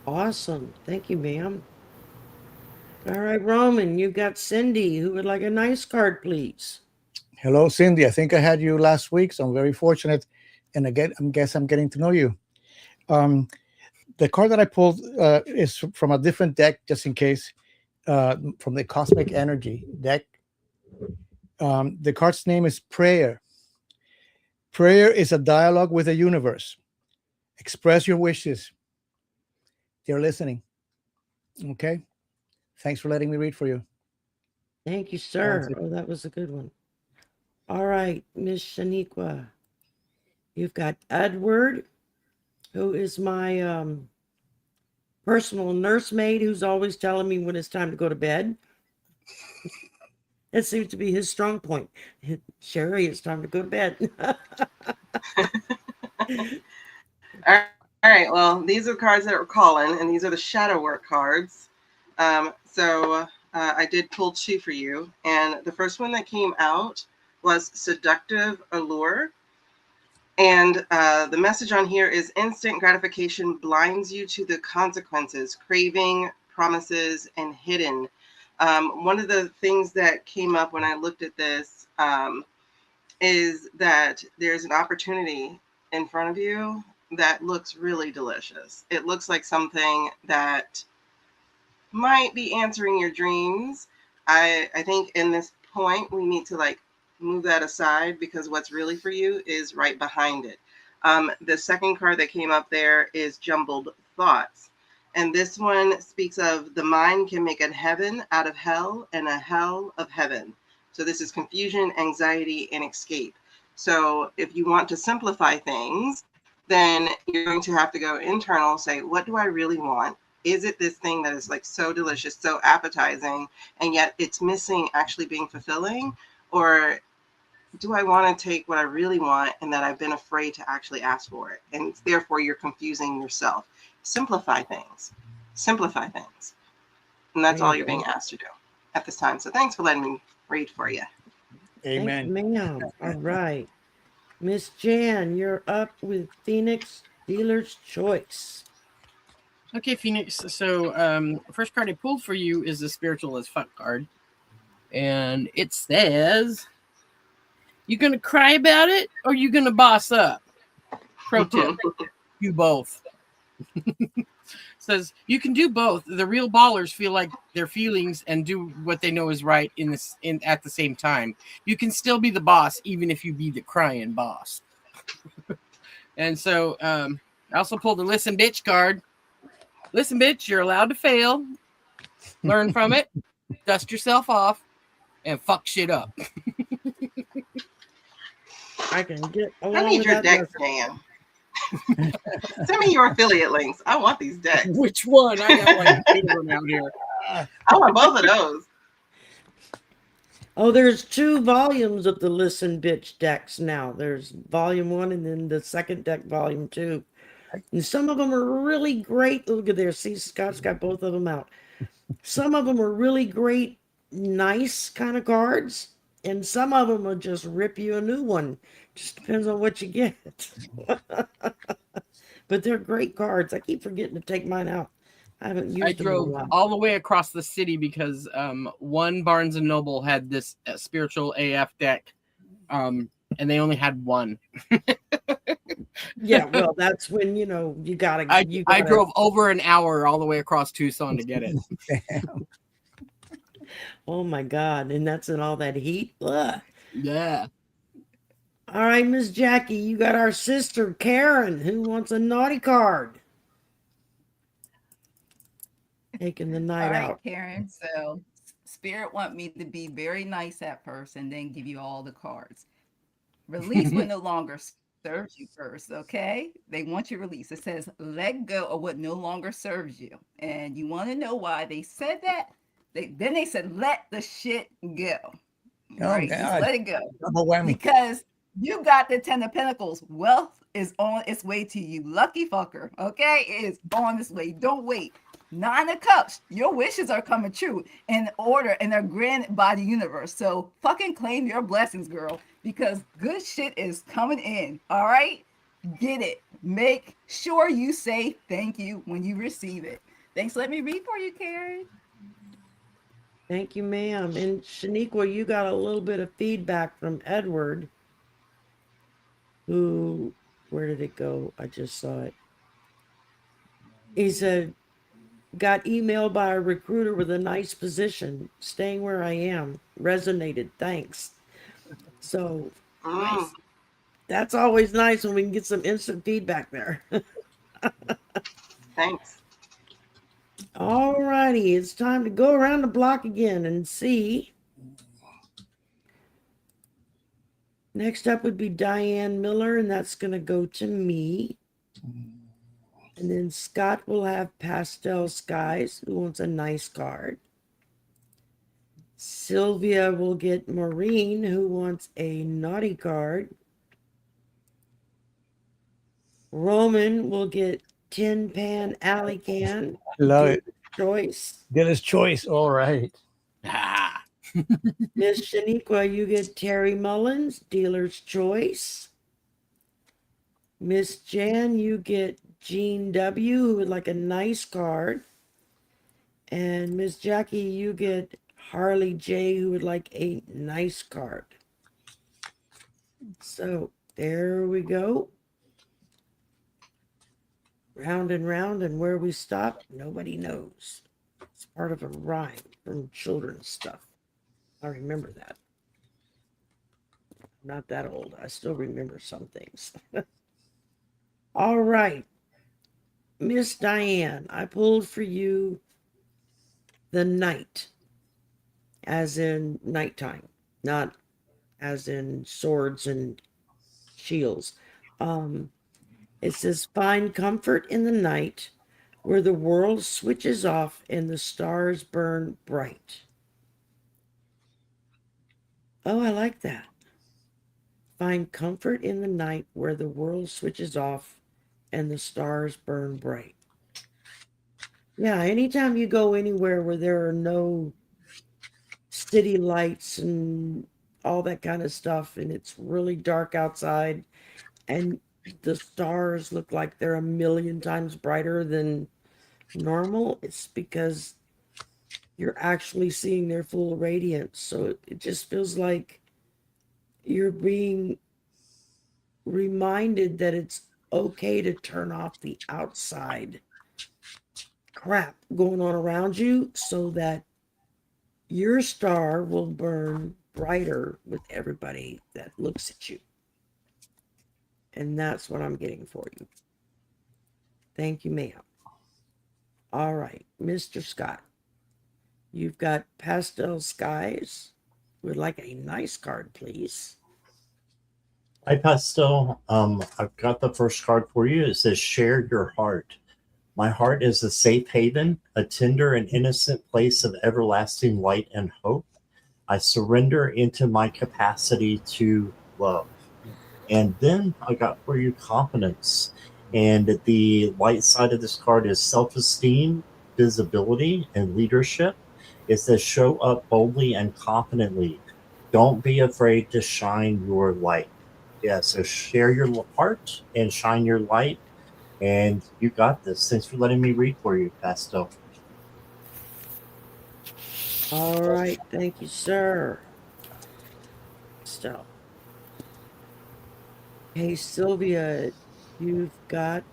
Awesome. Thank you, ma'am. All right, Roman, you've got Cindy who would like a nice card, please. Hello, Cindy. I think I had you last week, so I'm very fortunate, and guess I'm getting to know you. Um, the card that I pulled is from a different deck, just in case, from the Cosmic Energy deck. The card's name is Prayer. Prayer is a dialogue with the universe. Express your wishes. They're listening. Okay. Thanks for letting me read for you. Thank you, sir. Oh, that was a good one. All right, Miss Shaneequa. You've got Edward, who is my personal nursemaid who's always telling me when it's time to go to bed. That seems to be his strong point. Shari, it's time to go to bed. All right. Well, these are the cards that were calling, and these are the shadow work cards. So I did pull two for you, and the first one that came out was Seductive Allure. And the message on here is instant gratification blinds you to the consequences, craving, promises, and hidden. One of the things that came up when I looked at this is that there's an opportunity in front of you that looks really delicious. It looks like something that might be answering your dreams. I think in this point, we need to like move that aside because what's really for you is right behind it. The second card that came up there is Jumbled Thoughts. And this one speaks of the mind can make a heaven out of hell and a hell of heaven. So this is confusion, anxiety, and escape. So if you want to simplify things, then you're going to have to go internal, say, what do I really want? Is it this thing that is like so delicious, so appetizing, and yet it's missing actually being fulfilling? Or do I want to take what I really want and that I've been afraid to actually ask for it? And therefore you're confusing yourself. Simplify things. Simplify things. And that's all you're being asked to do at this time. So thanks for letting me read for you. Amen. Thank you, ma'am. All right. Miss Jan, you're up with Phoenix Dealer's Choice. Okay, Phoenix. So, first card I pulled for you is the Spiritual as Fuck card. And it says, you gonna cry about it or you gonna boss up? Pro tip, you both. Says you can do both. The real ballers feel like their feelings and do what they know is right at the same time. You can still be the boss even if you be the crying boss. And so I also pulled the listen bitch card. Listen bitch, you're allowed to fail. Learn from it. Dust yourself off and fuck shit up. I can get along I need with your that decks, message. Dan. Send me your affiliate links. I want these decks. Which one? I got like 8 of them out here. I want both of those. Oh, there's 2 volumes of the Listen Bitch decks now. There's volume 1 and then the second deck, volume 2. And some of them are really great. Look at there. See, Scott's got both of them out. Some of them are really great, nice kind of cards. And some of them will just rip you a new one. Just depends on what you get. But they're great cards. I keep forgetting to take mine out. I haven't used I them in a drove while. all the way across the city because one Barnes and Noble had this spiritual AF deck, and they only had one. Yeah, well, that's when you know you gotta. I drove over an hour all the way across Tucson to get it. Damn. Oh my God! And that's in all that heat. Ugh. Yeah. All right, Miss Jackie, you got our sister Karen who wants a naughty card. Taking the All night right, out. Karen. So Spirit want me to be very nice at first and then give you all the cards. Release what no longer serves you first, okay? They want you release. It says let go of what no longer serves you. And you want to know why they said that? Then they said let the shit go. Oh, Right? Just God. let it go. Double whammy. Because you got the 10 of Pentacles. Wealth is on its way to you. Lucky fucker. Okay? It is on its way. Don't wait. 9 of Cups. Your wishes are coming true in order and they're granted by the universe. So fucking claim your blessings, girl, because good shit is coming in. All right? Get it. Make sure you say thank you when you receive it. Thanks. Let me read for you, Karen. Thank you, ma'am. And Shaneequa, you got a little bit of feedback from Edward, who, where did it go? I just saw it. He said, got emailed by a recruiter with a nice position, staying where I am. Resonated. Thanks. So Mm, that's always nice when we can get some instant feedback there. thanks. All righty, it's time to go around the block again and see. Next up would be Diane Miller, and that's going to go to me. And then Scott will have Pastel Skies, who wants a nice card. Silvia will get Marlene, who wants a naughty card. Roman will get Tin Pan Alley Can. Love it. Choice. Dealer's choice. All right. Ah. Miss Shaneequa, you get Terry Mullins, Dealer's Choice. Miss Jan, you get Jean W, who would like a nice card. And Miss Jackie, you get Harley J, who would like a nice card. So there we go. Round and round, and where we stop, nobody knows. It's part of a rhyme from children's stuff. I remember that. I'm not that old. I still remember some things. All right. Miss Diane, I pulled for you the night, as in nighttime, not as in swords and shields. It says, find comfort in the night where the world switches off and the stars burn bright. Oh, I like that. Find comfort in the night where the world switches off and the stars burn bright. Yeah, anytime you go anywhere where there are no city lights and all that kind of stuff, and it's really dark outside, and the stars look like they're a million times brighter than normal, it's because you're actually seeing their full radiance. So it just feels like you're being reminded that it's okay to turn off the outside crap going on around you so that your star will burn brighter with everybody that looks at you. And that's what I'm getting for you. Thank you, ma'am. All right, Mr. Scott. You've got Pastel Skies. Would like a nice card, please. Hi, Pastel. I've got the first card for you. It says, share your heart. My heart is a safe haven, a tender and innocent place of everlasting light and hope. I surrender into my capacity to love. And then I got for you confidence. And the light side of this card is self-esteem, visibility, and leadership. It says, show up boldly and confidently. Don't be afraid to shine your light. Yeah, so share your heart and shine your light. And you got this. Thanks for letting me read for you, Pastel. All right, thank you, sir. So, hey, Silvia, you've got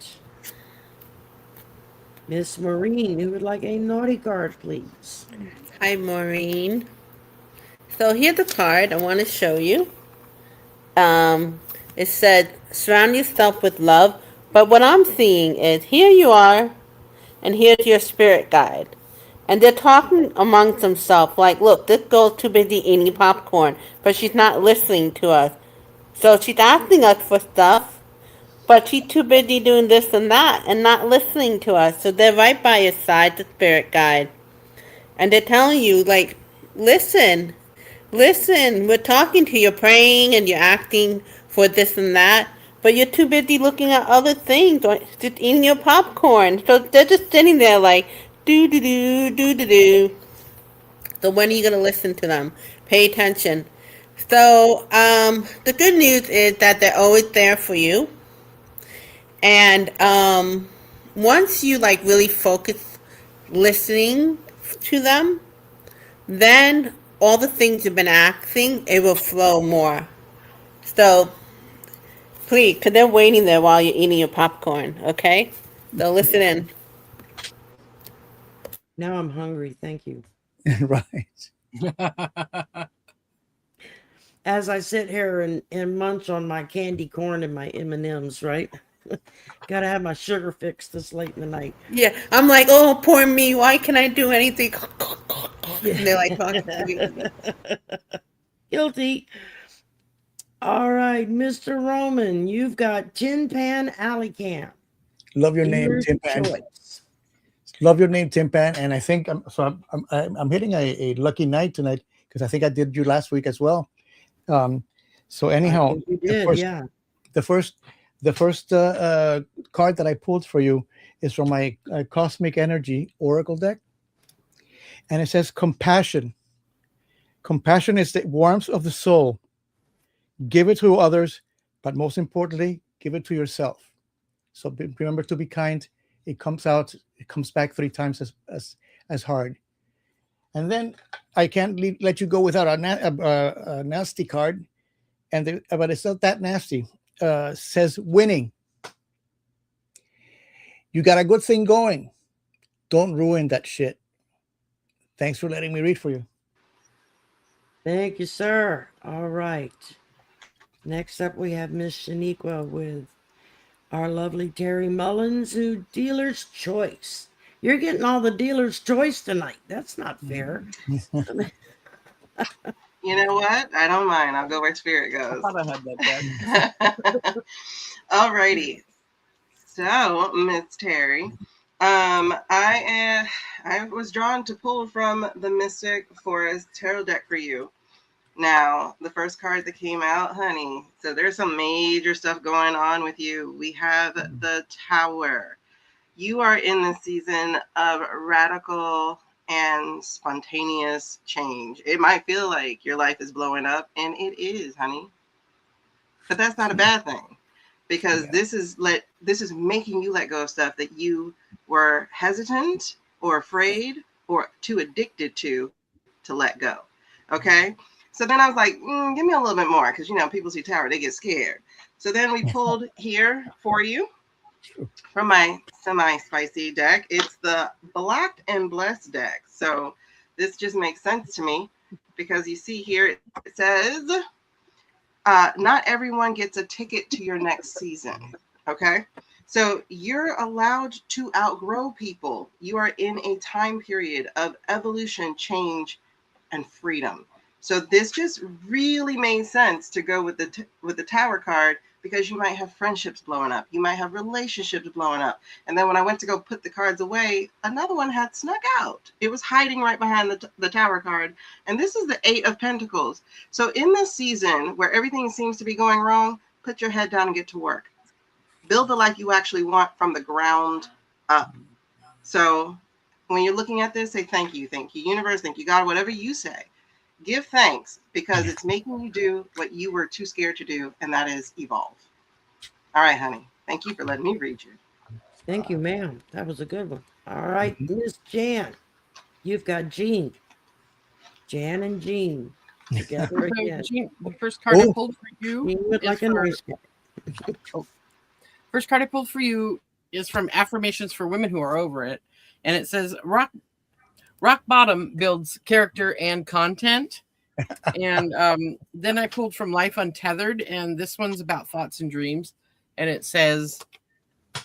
Miss Marine, who would like a naughty card, please. Hi, Maureen. So here's the card I want to show you. It said, surround yourself with love. But what I'm seeing is, here you are, and here's your spirit guide. And they're talking amongst themselves, like, look, this girl's too busy eating popcorn, but she's not listening to us. So she's asking us for stuff, but she's too busy doing this and that and not listening to us. So they're right by your side, the spirit guide. And they're telling you, like, listen, we're talking to you, praying, and you're acting for this and that, but you're too busy looking at other things or just eating your popcorn. So they're just sitting there like, do. So when are you going to listen to them? Pay attention. So the good news is that they're always there for you. And once you like really focus listening to them, then all the things you've been asking, it will flow more. So please, because they're waiting there while you're eating your popcorn, okay? So listen in. Now I'm hungry, thank you. Right. As I sit here and munch on my candy corn and my M&Ms, right? Gotta have my sugar fix this late in the night. Yeah, I'm like, oh, poor me. Why can't I do anything? Yeah. And they're like talking to me. Guilty. All right, Mr. Roman, you've got Tin Pan Alley Camp. Love your name, Dealer's Tin Pan. choice. Love your name, Tin Pan. And I think I'm hitting a lucky night tonight because I think I did you last week as well. So anyhow, I think you did, yeah. The first card that I pulled for you is from my Cosmic Energy Oracle deck, and it says compassion. Compassion is the warmth of the soul. Give it to others, but most importantly, give it to yourself. So remember to be kind. It comes back 3 times as hard. And then I can't let you go without a nasty card, but it's not that nasty. Says winning. You got a good thing going. Don't ruin that shit. Thanks for letting me read for you. Thank you, sir. All right. Next up, we have Miss Shaneequa with our lovely Terry Mullins, who dealer's choice. You're getting all the dealer's choice tonight. That's not fair. You know what? I don't mind. I'll go where spirit goes. I thought I had that. Alrighty. So, Miss Terry, I was drawn to pull from the Mystic Forest Tarot deck for you. Now, the first card that came out, honey, so there's some major stuff going on with you. We have the Tower. You are in the season of radical and spontaneous change. It might feel like your life is blowing up, and it is, honey. But that's not a bad thing, because this is making you let go of stuff that you were hesitant or afraid or too addicted to let go. Okay. So then I was like, give me a little bit more, because people see Tower, they get scared. So then we pulled here for you from my semi-spicy deck. It's the Blocked and Blessed deck. So this just makes sense to me, because you see here it says, not everyone gets a ticket to your next season. Okay. So you're allowed to outgrow people. You are in a time period of evolution, change, and freedom. So this just really made sense to go with the Tower card, because you might have friendships blowing up. You might have relationships blowing up. And then when I went to go put the cards away, another one had snuck out. It was hiding right behind the Tower card. And this is the 8 of Pentacles. So in this season where everything seems to be going wrong, put your head down and get to work. Build the life you actually want from the ground up. So when you're looking at this, say thank you, universe, thank you, God, whatever you say. Give thanks, because it's making you do what you were too scared to do, and that is evolve. All right, honey. Thank you for letting me read you. Thank you, ma'am. That was a good one. All right, Miss Jan. You've got Jean. Jan and Jean together again. Jean, the first card I pulled for you Jean would like a nice guy. First card I pulled for you is from Affirmations for Women Who Are Over It. And it says, rock bottom builds character and content. And then I pulled from Life Untethered, and this one's about thoughts and dreams. And it says,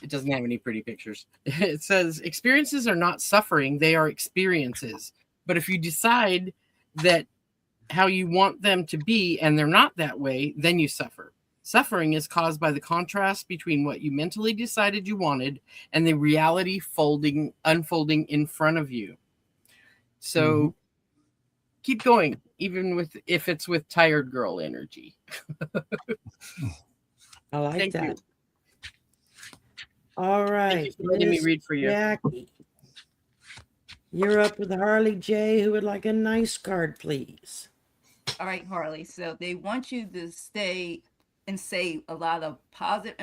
it doesn't have any pretty pictures. It says, experiences are not suffering, they are experiences. But if you decide that how you want them to be and they're not that way, then you suffer. Suffering is caused by the contrast between what you mentally decided you wanted and the reality unfolding in front of you. So keep going, even if it's with tired girl energy. I like Thank that. you. All right. Thank you for letting me read for you. Jackie, you're up with Harley J, who would like a nice card, please. All right, Harley. So they want you to stay and say a lot of positive,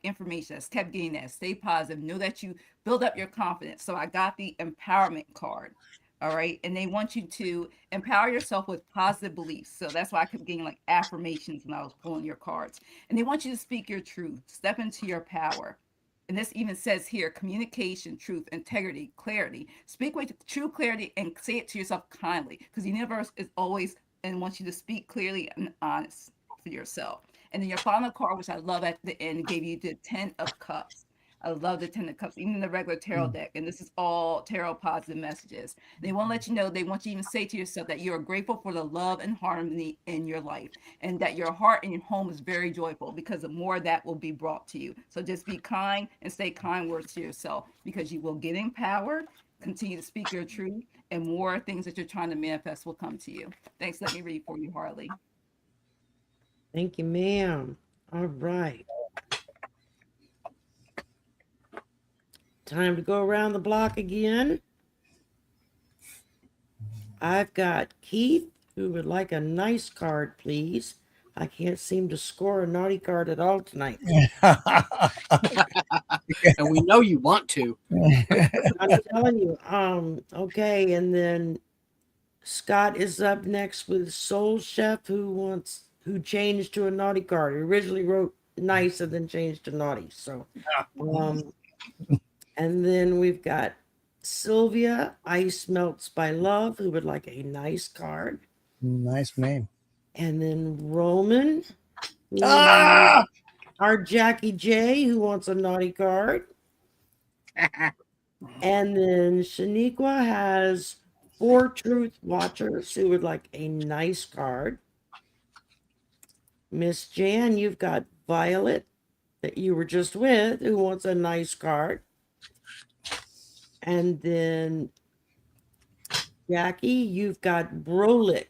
information. That's kept getting that. Stay positive. Know that you build up your confidence. So I got the empowerment card. All right. And they want you to empower yourself with positive beliefs. So that's why I kept getting affirmations when I was pulling your cards. And they want you to speak your truth, step into your power. And this even says here, communication, truth, integrity, clarity. Speak with true clarity and say it to yourself kindly, because the universe is always and wants you to speak clearly and honest for yourself. And then your final card, which I love at the end, gave you the 10 of Cups. I love the 10 of Cups, even in the regular tarot deck. And this is all tarot positive messages. They want to let you know, they want you to even say to yourself that you are grateful for the love and harmony in your life, and that your heart and your home is very joyful, because the more of that will be brought to you. So just be kind and say kind words to yourself, because you will get empowered, continue to speak your truth, and more things that you're trying to manifest will come to you. Thanks. Let me read for you, Harley. Thank you, ma'am. All right. Time to go around the block again. I've got Keith, who would like a nice card, please. I can't seem to score a naughty card at all tonight. And we know you want to. I'm telling you. Okay, and then Scott is up next with Soul Chef, who changed to a naughty card. He originally wrote nice and then changed to naughty. So and then we've got Silvia, Ice Melts by Love, who would like a nice card. Nice name. And then Roman, our Jackie J, who wants a naughty card. And then Shaneequa has 4 Truth Watchers, who would like a nice card. Miss Jan, you've got Violet, that you were just with, who wants a nice card. And then Jackie, you've got Brolic,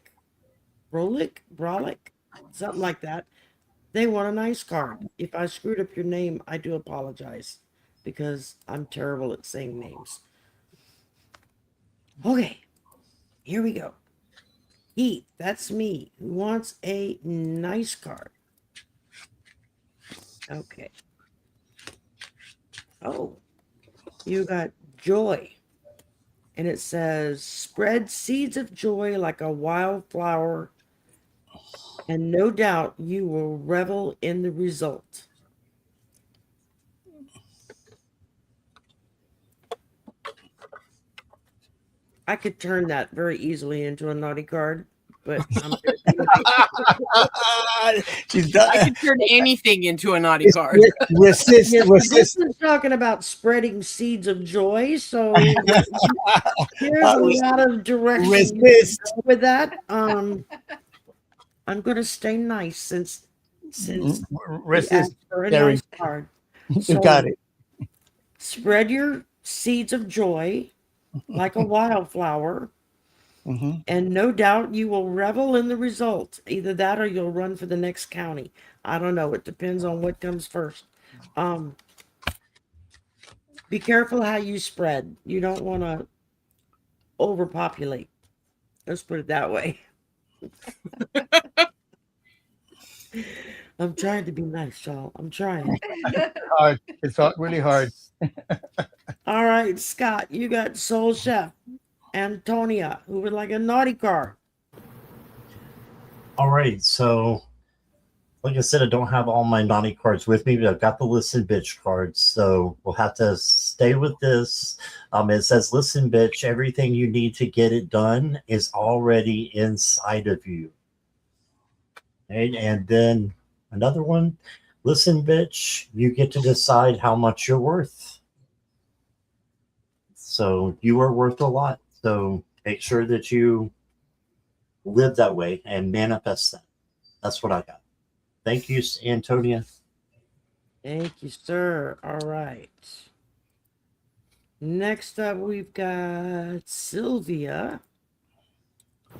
something like that. They want a nice card. If I screwed up your name, I do apologize, because I'm terrible at saying names. Okay, here we go. Heath, that's me, who wants a nice card. Okay. Oh, you got Joy. And it says, spread seeds of joy like a wildflower, and no doubt you will revel in the result. I could turn that very easily into a naughty card, but I'm She's done. I can turn anything into a naughty card. Resist, Yes, resist. this is talking about spreading seeds of joy, so there's a lot of direction you can Resist. go with that. I'm gonna stay nice since you Resist. asked for a Terry. nice card. You got it. Spread your seeds of joy like a wildflower, and no doubt you will revel in the result. Either that or you'll run for the next county. I don't know. It depends on what comes first. Be careful how you spread. You don't want to overpopulate. Let's put it that way. I'm trying to be nice, y'all. I'm trying. Hard. It's really hard. All right, Scott, you got Soul Chef Antonia, who would like a naughty card. All right, so like I said, I don't have all my naughty cards with me, but I've got the listen bitch cards, so we'll have to stay with this. It says, listen bitch, everything you need to get it done is already inside of you. Okay, and then another one, listen bitch, you get to decide how much you're worth. So you are worth a lot, so make sure that you live that way and manifest that. That's what I got. Thank you, Antonia. Thank you, sir. All right. Next up, we've got Silvia.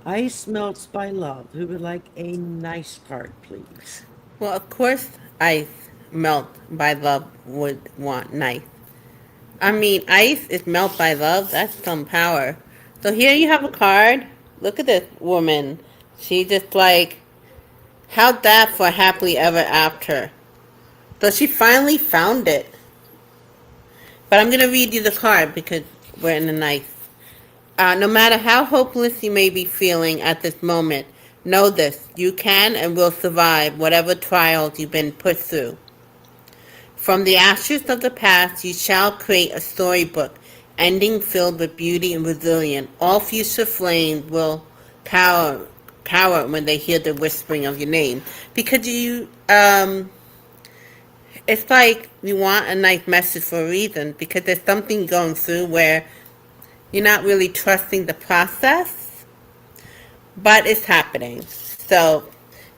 Ice melts by love. Who would like a nice card, please? Well, of course, ice melt by love would want nice. I mean, ice is melt by love. That's some power. So here you have a card. Look at this woman. She just like, how'd that for happily ever after? So she finally found it. But I'm going to read you the card because we're in the nice. No matter how hopeless you may be feeling at this moment, know this. You can and will survive whatever trials you've been put through. From the ashes of the past, you shall create a storybook, ending filled with beauty and resilience. All future flames will cower when they hear the whispering of your name. Because it's like you want a nice message for a reason, because there's something going through where you're not really trusting the process, but it's happening. So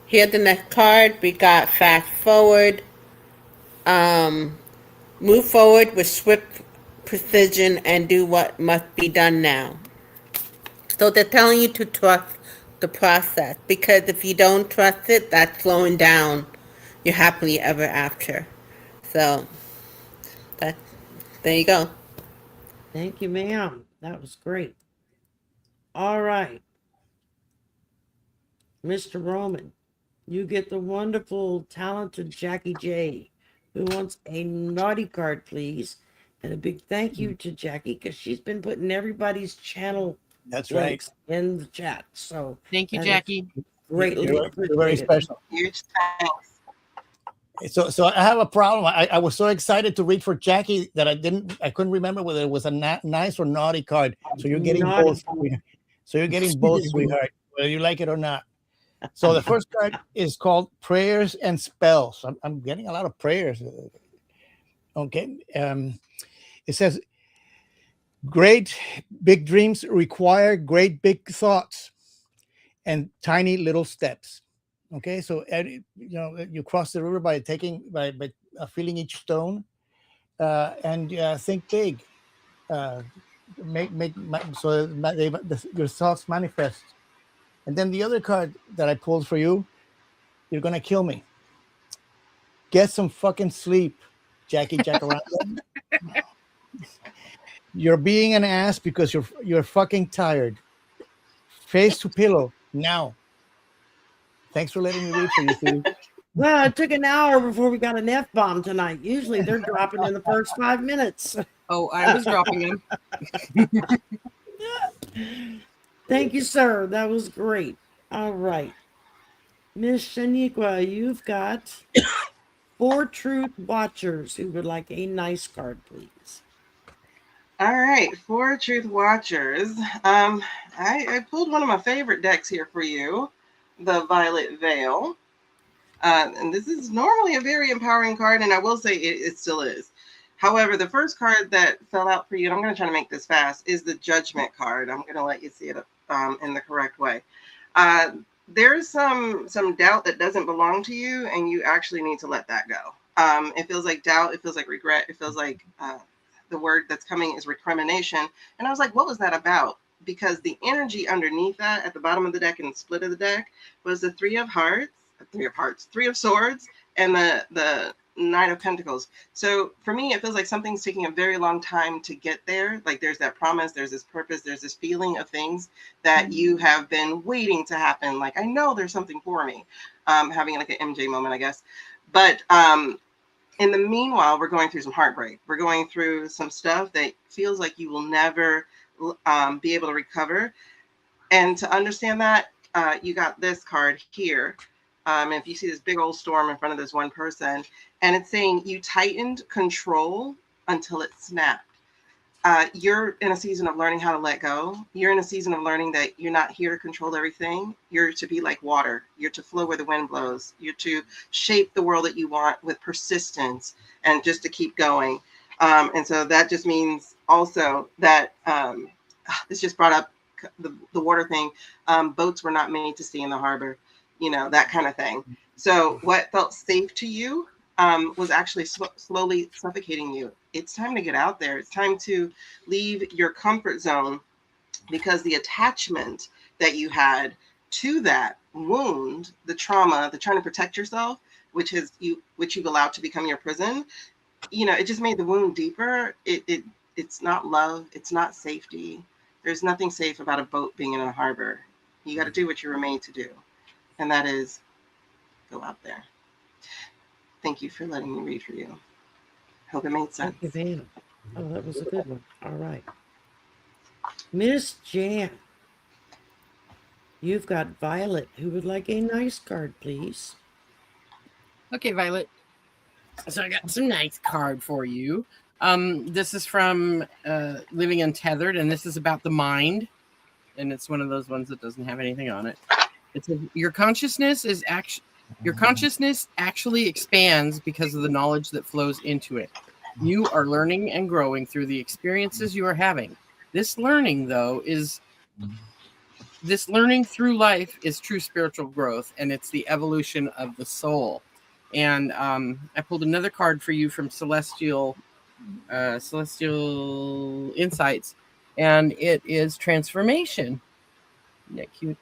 here's the next card. We got fast forward. Move forward with swift precision and do what must be done now. So they're telling you to trust the process, because if you don't trust it, that's slowing down your happily ever after. So there you go. Thank you, ma'am. That was great. All right. Mr. Roman, you get the wonderful, talented Jackie J, who wants a naughty card, please. And a big thank you to Jackie, because she's been putting everybody's channel That's right. links in the chat. So Thank you, that is Jackie. greatly You're very appreciated. special. Huge thanks. So I have a problem. I was so excited to read for Jackie that I couldn't remember whether it was a nice or naughty card. So you're getting Naughty. both. So you're getting both, sweetheart, whether you like it or not. So the first card is called Prayers and Spells. I'm getting a lot of prayers. Okay. It says, great big dreams require great big thoughts and tiny little steps. Okay, so you cross the river by feeling each stone, and think big. Your thoughts manifest. And then the other card that I pulled for you, you're gonna kill me. Get some fucking sleep, Jackie Jackaranga. You're being an ass because you're fucking tired. Face to pillow now. Thanks for letting me read for you, Steve. Well, it took an hour before we got an F-bomb tonight. Usually they're dropping in the first 5 minutes. Oh, I was dropping him. Thank you, sir. That was great. All right. Miss Shaneequa, you've got 4 truth watchers who would like a nice card, please. All right, for Truth Watchers, I pulled one of my favorite decks here for you, the Violet Veil. And this is normally a very empowering card, and I will say it still is. However, the first card that fell out for you, and I'm going to try to make this fast, is the Judgment card. I'm going to let you see it in the correct way. There's some doubt that doesn't belong to you, and you actually need to let that go. It feels like doubt. It feels like regret. It feels like the word that's coming is recrimination. And I was like, what was that about? Because the energy underneath that at the bottom of the deck and the split of the deck was the Three of Swords, and the Knight of Pentacles. So for me, it feels like something's taking a very long time to get there. Like there's that promise, there's this purpose, there's this feeling of things that you have been waiting to happen. Like, I know there's something for me. Having like an MJ moment, I guess. But in the meanwhile, we're going through some heartbreak. We're going through some stuff that feels like you will never be able to recover. And to understand that, you got this card here. If you see this big old storm in front of this one person, and it's saying you tightened control until it snapped. You're in a season of learning how to let go. You're in a season of learning that you're not here to control everything. You're to be like water. You're to flow where the wind blows. You're to shape the world that you want with persistence and just to keep going. And so that just means also that this just brought up the water thing. Boats were not made to stay in the harbor, you know, that kind of thing. So what felt safe to you was actually slowly suffocating you. It's time to get out there. It's time to leave your comfort zone, because the attachment that you had to that wound, the trauma, the trying to protect yourself, which you've allowed to become your prison, you know, it just made the wound deeper. It's not love. It's not safety. There's nothing safe about a boat being in a harbor. You got to do what you were made to do, and that is go out there. Thank you for letting me read for you. Hope it made sense. Thank you, ma'am. Oh, that was a good one. All right. Miss Jan, you've got Violet, who would like a nice card, please. Okay, Violet. So I got some nice card for you. This is from Living Untethered, and this is about the mind. And it's one of those ones that doesn't have anything on it. It says, your consciousness actually expands because of the knowledge that flows into it. You are learning and growing through the experiences you are having. This learning through life is true spiritual growth, and it's the evolution of the soul. And I pulled another card for you from Celestial Insights, and it is transformation. Isn't that cute?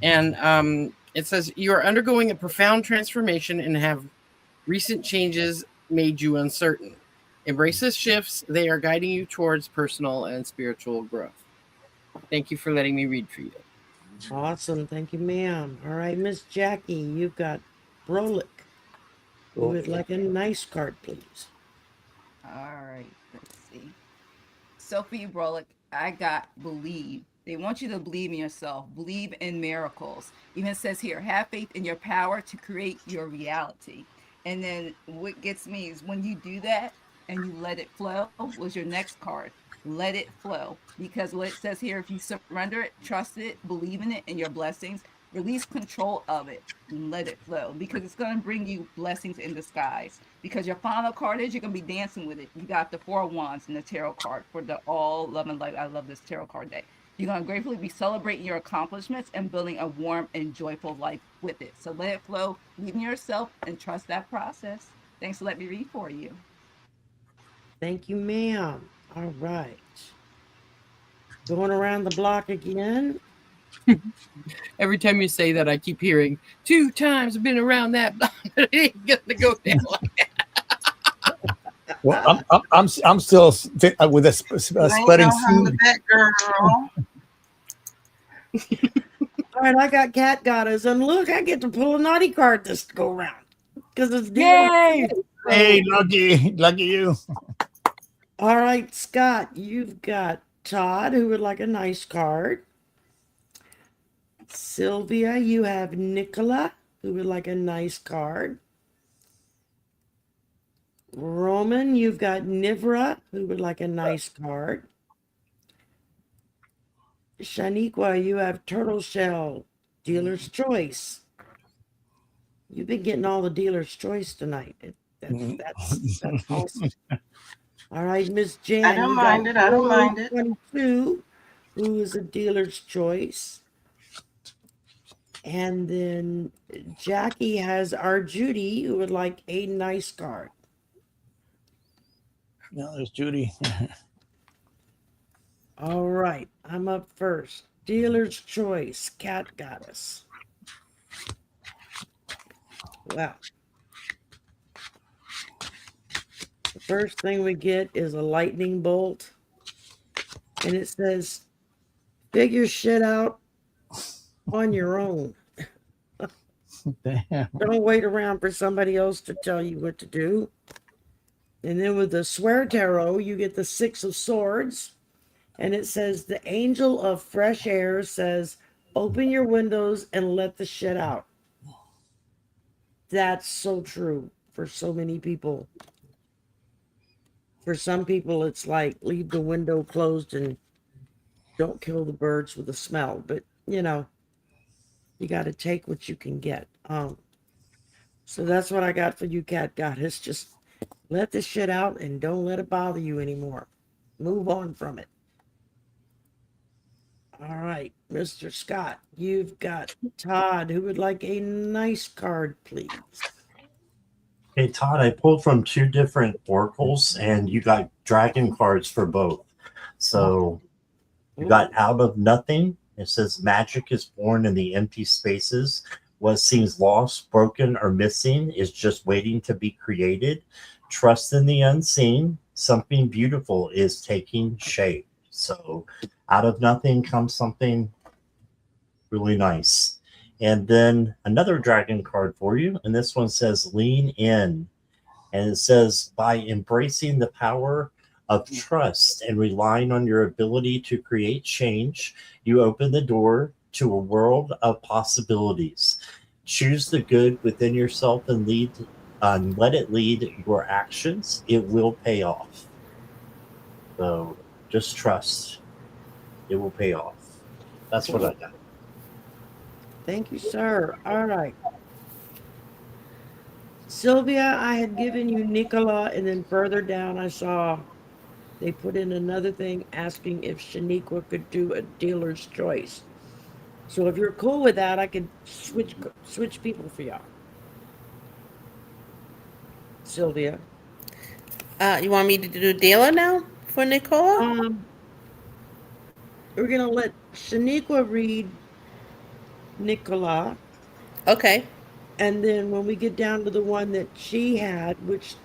And it says, you are undergoing a profound transformation and have recent changes made you uncertain. Embrace the shifts. They are guiding you towards personal and spiritual growth. Thank you for letting me read for you. Awesome. Thank you, ma'am. All right, Miss Jackie, you've got Brolic, who would like a nice card, please. All right, let's see. So for you, Brolic, I got believe. They want you to believe in yourself, believe in miracles. Even says here, have faith in your power to create your reality. And then what gets me is when you do that and you let it flow, was your next card. Let it flow. Because what it says here, if you surrender it, trust it, believe in it and your blessings, release control of it and let it flow, because it's going to bring you blessings in disguise. Because your final card is, you're going to be dancing with it. You got the 4 of Wands and the tarot card for the all love and light. I love this tarot card day. You're going to gratefully be celebrating your accomplishments and building a warm and joyful life with it. So let it flow, believe in yourself, and trust that process. Thanks for letting me read for you. Thank you, ma'am. All right. Going around the block again. Every time you say that, I keep hearing 2 times I've been around that block. It ain't gonna go down like that. Well, I'm still with a spreading seed. That girl. All right, I got Cat Goddess, and look, I get to pull a naughty card this go round because it's Yay! Hey, lucky you. All right, Scott, you've got Todd, who would like a nice card. Silvia, you have Nicola, who would like a nice card. Roman, you've got Nivra, who would like a nice card. Shaneequa, you have Turtle Shell, Dealer's Choice. You've been getting all the Dealer's Choice tonight. That's awesome. All right, Miss Jan, I don't mind it. I don't mind it. 22, who is a Dealer's Choice. And then Jackie has our Judy, who would like a nice card. No, there's Judy. All right, I'm up first. Dealer's Choice, Cat Goddess. Wow. The first thing we get is a lightning bolt. And it says, figure shit out on your own. Damn. Don't wait around for somebody else to tell you what to do. And then with the Swear Tarot, you get the Six of Swords. And it says, the angel of fresh air says, open your windows and let the shit out. That's so true for so many people. For some people, it's like, leave the window closed and don't kill the birds with the smell. But, you know, you got to take what you can get. So that's what I got for you, Cat Goddess. Just let the shit out and don't let it bother you anymore. Move on from it. All right, Mr. Scott, you've got Todd, who would like a nice card, please. Hey, Todd, I pulled from 2 different oracles, and you got dragon cards for both. So you got Out of Nothing. It says, magic is born in the empty spaces. What seems lost, broken, or missing is just waiting to be created. Trust in the unseen. Something beautiful is taking shape. So out of nothing comes something really nice. And then another dragon card for you. And this one says, lean in. And it says, by embracing the power of trust and relying on your ability to create change, you open the door to a world of possibilities. Choose the good within yourself and let it lead your actions. It will pay off. So just trust. It will pay off. That's what I got. Thank you, sir. All right. Silvia, I had given you Nicola, and then further down I saw they put in another thing asking if Shaneequa could do a dealer's choice. So if you're cool with that, I could switch people for y'all. Silvia. You want me to do dealer now for Nicola? We're gonna let Shaneequa read Nicola. Okay. And then when we get down to the one that she had, which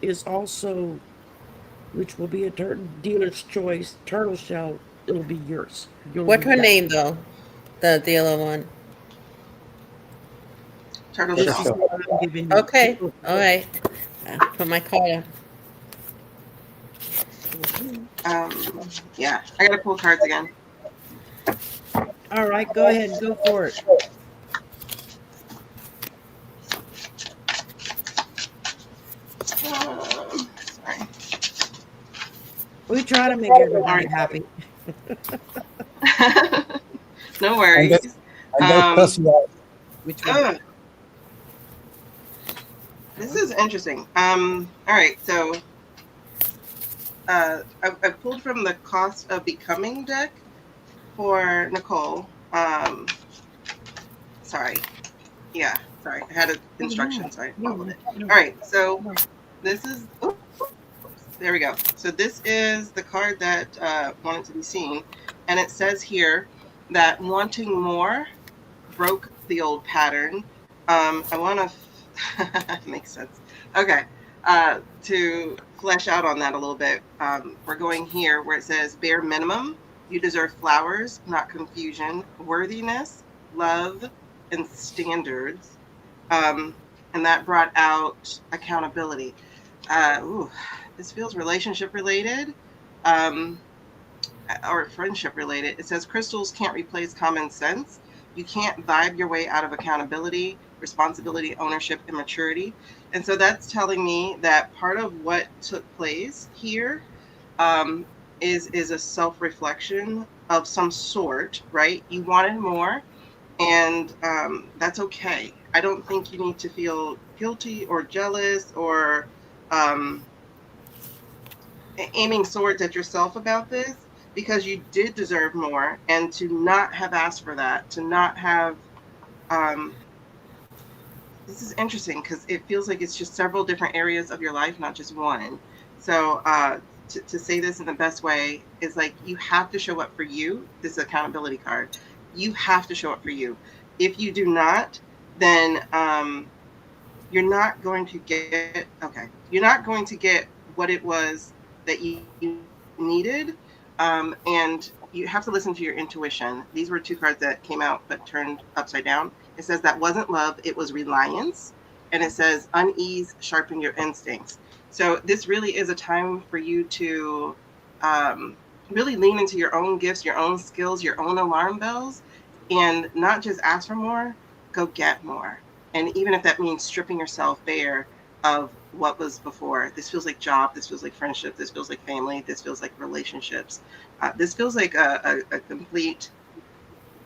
will be a dealer's choice, turtle shell, it'll be yours. What's her name though? The dealer one. Turtle This is shell. what I'm giving you. Okay. All right. Put my card on. Yeah, I gotta pull cards again. All right, go ahead, go for it. Sorry. We try to make everybody happy. No worries. Which one? This is interesting. All right, so I pulled from the Cost of Becoming deck for Nicole. Sorry. Yeah, sorry. I had an instruction, so I followed it. All right, so this is, there we go. So this is the card that wanted to be seen. And it says here that wanting more broke the old pattern. I want to, makes sense. Okay, to flesh out on that a little bit, we're going here where it says bare minimum. You deserve flowers, not confusion, worthiness, love, and standards. And that brought out accountability. This feels relationship related. or friendship related. It says crystals can't replace common sense. You can't vibe your way out of accountability, responsibility, ownership, and maturity. And so that's telling me that part of what took place here um, is a self-reflection of some sort, right? You wanted more, and that's okay. I don't think you need to feel guilty or jealous or um, aiming swords at yourself about this, because you did deserve more, and to not have asked for that, to not have um, this is interesting because it feels like it's just several different areas of your life, not just one. So to say this in the best way is like, you have to show up for you. This is accountability card. You have to show up for you. If you do not, then you're not going to get, okay, you're not going to get what it was that you needed. And you have to listen to your intuition. These were two cards that came out but turned upside down. It says that wasn't love, it was reliance. And it says unease, sharpen your instincts. So this really is a time for you to really lean into your own gifts, your own skills, your own alarm bells, and not just ask for more, go get more. And even if that means stripping yourself bare of what was before. This feels like job, this feels like friendship, this feels like family, this feels like relationships. This feels like a complete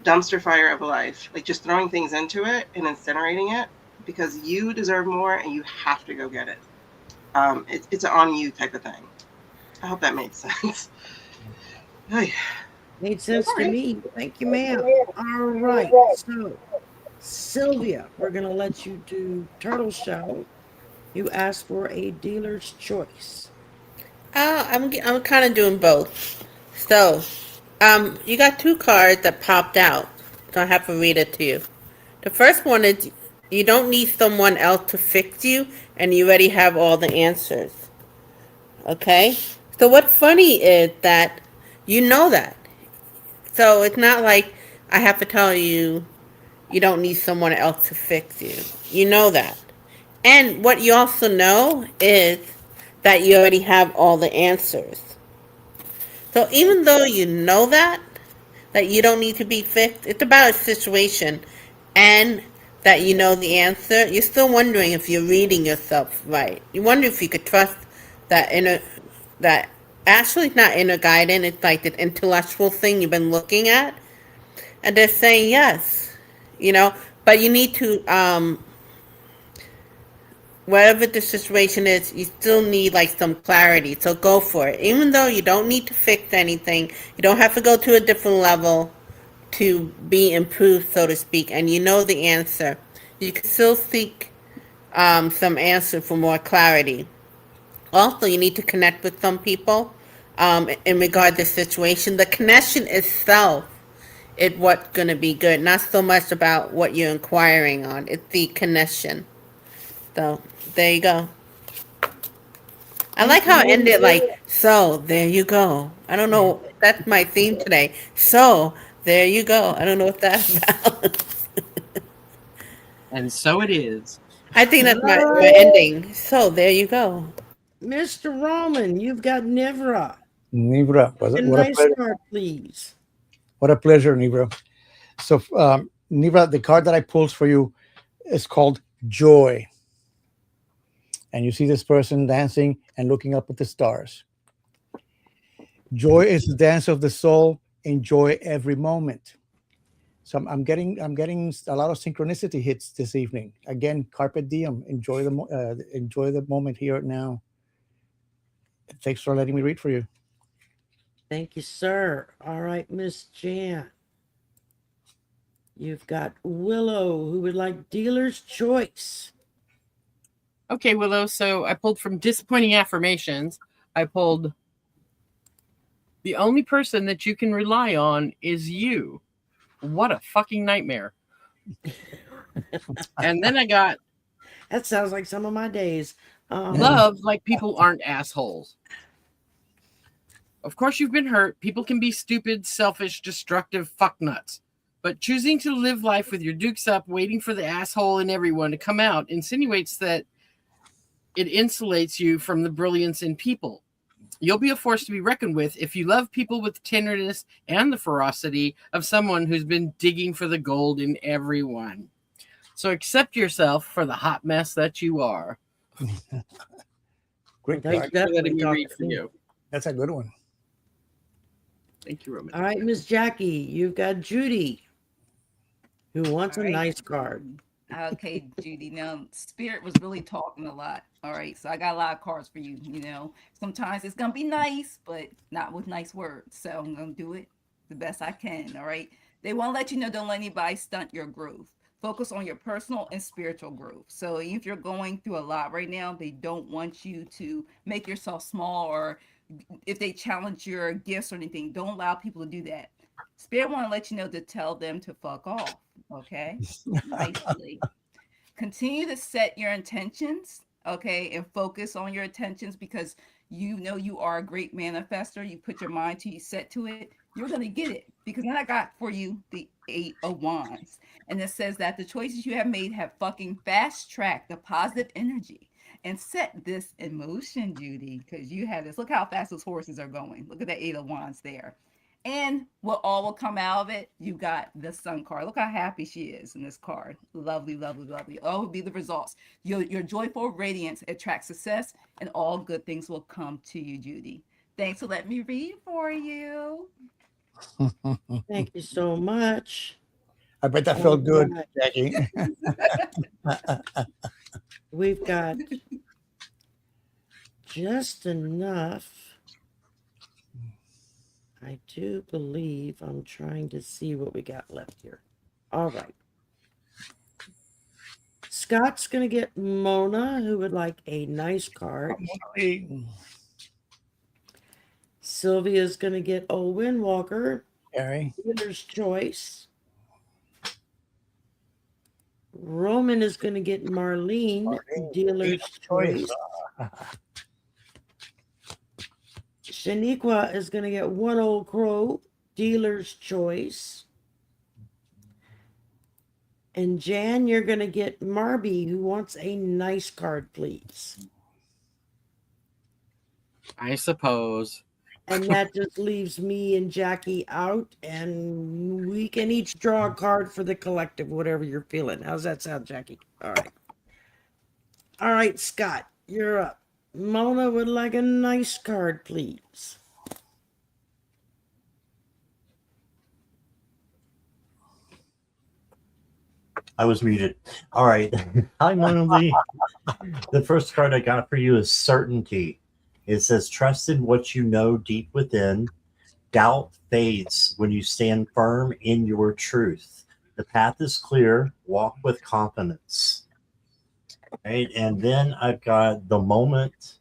dumpster fire of a life, like just throwing things into it and incinerating it, because you deserve more and you have to go get it. It's an on you type of thing. I hope that made sense. Made sense to me. Thank you, ma'am. All right. So, Silvia, we're going to let you do Turtle Shell. You asked for a dealer's choice. I'm kind of doing both. So, you got two cards that popped out, so I have to read it to you. The first one is you don't need someone else to fix you, and you already have all the answers. Okay? So what's funny is that you know that. So it's not like I have to tell you you don't need someone else to fix you. You know that. And what you also know is that you already have all the answers. So even though you know that you don't need to be fixed, it's about a situation, and that you know the answer, you're still wondering if you're reading yourself right. You wonder if you could trust that inner, that actually it's not inner guidance, it's like the intellectual thing you've been looking at, and they're saying yes, but you need to, whatever the situation is, you still need like some clarity. So go for it. Even though you don't need to fix anything, you don't have to go to a different level to be improved, so to speak, and you know the answer. You can still seek some answer for more clarity. Also, you need to connect with some people in regard to the situation. The connection itself is what's going to be good, not so much about what you're inquiring on. It's the connection. So, there you go. I like how it ended like, so, there you go. I don't know. That's my theme today. So, there you go. I don't know what that's about. And so it is. I think that's my ending. So, there you go. Mr. Roman, you've got Nevra. Nivra, A what a nice pleasure. card, please. What a pleasure, Nivra. So, Nivra, the card that I pulled for you is called Joy. And you see this person dancing and looking up at the stars. Joy is the dance of the soul. Enjoy every moment. So I'm getting a lot of synchronicity hits this evening. Again, carpe diem. Enjoy the moment here now. Thanks for letting me read for you. Thank you, sir. All right, Miss Jan. You've got Willow, who would like dealer's choice. Okay, Willow. So I pulled from Disappointing Affirmations. I pulled the only person that you can rely on is you. What a fucking nightmare. And then I got That sounds like some of my days. love like people aren't assholes. Of course, you've been hurt. People can be stupid, selfish, destructive fucknuts. But choosing to live life with your dukes up, waiting for the asshole in everyone to come out, insinuates that it insulates you from the brilliance in people. You'll be a force to be reckoned with if you love people with the tenderness and the ferocity of someone who's been digging for the gold in everyone. So accept yourself for the hot mess that you are. Great That's card. Letting definitely me talking read to for me. you. That's a good one. Thank you, Roman. All right, Miss Jackie, you've got Judy, who wants All a right. nice card. Okay, Judy. Now, Spirit was really talking a lot. All right, so I got a lot of cards for you. Sometimes it's gonna be nice, but not with nice words. So I'm gonna do it the best I can. All right. They want to let you know, don't let anybody stunt your growth. Focus on your personal and spiritual growth. So if you're going through a lot right now, they don't want you to make yourself small, or if they challenge your gifts or anything, don't allow people to do that. Spirit want to let you know to tell them to fuck off. Okay, nicely. Continue to set your intentions, okay, and focus on your intentions, because you know you are a great manifester. You put your mind to, you set to it, you're going to get it. Because then I got for you the 8 of Wands, and it says that the choices you have made have fucking fast tracked the positive energy and set this in motion, Judy, because you have this. Look how fast those horses are going. Look at that 8 of Wands there. And what all will come out of it, you got the Sun card. Look how happy she is in this card. Lovely, lovely, lovely. All will be the results. Your joyful radiance attracts success, and all good things will come to you, Judy. Thanks for letting me read for you. Thank you so much. I bet that All felt good, right. Jackie. We've got just enough. I do believe I'm trying to see what we got left here. All right. Scott's going to get Mona, who would like a nice card. Sylvia's going to get Owen Walker, Harry. dealer's choice. Roman is going to get Marlene, dealer's choice. Shaneequa is going to get One Old Crow, dealer's choice. And Jan, you're going to get Marby, who wants a nice card, please. I suppose. And that just leaves me and Jackie out, and we can each draw a card for the collective, whatever you're feeling. How's that sound, Jackie? All right. All right, Scott, you're up. Mona would like a nice card, please. I was muted. All right. Hi, Mona Lee. The first card I got for you is Certainty. It says, trust in what you know deep within. Doubt fades when you stand firm in your truth. The path is clear. Walk with confidence. Right. And then I've got The Moment.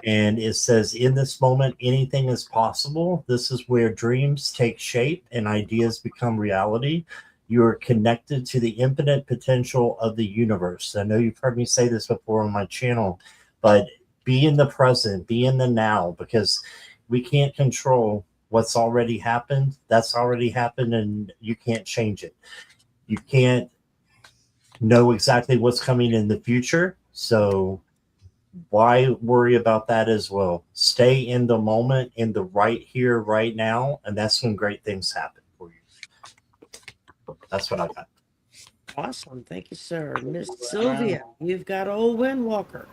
And it says, in this moment, anything is possible. This is where dreams take shape and ideas become reality. You are connected to the infinite potential of the universe. I know you've heard me say this before on my channel, but be in the present, be in the now, because we can't control what's already happened. That's already happened, and you can't change it. You can't know exactly what's coming in the future. So why worry about that as well? Stay in the moment, in the right here, right now, and that's when great things happen for you. That's what I got. Awesome. Thank you, sir. Miss Sylvia, you've got Old Windwalker.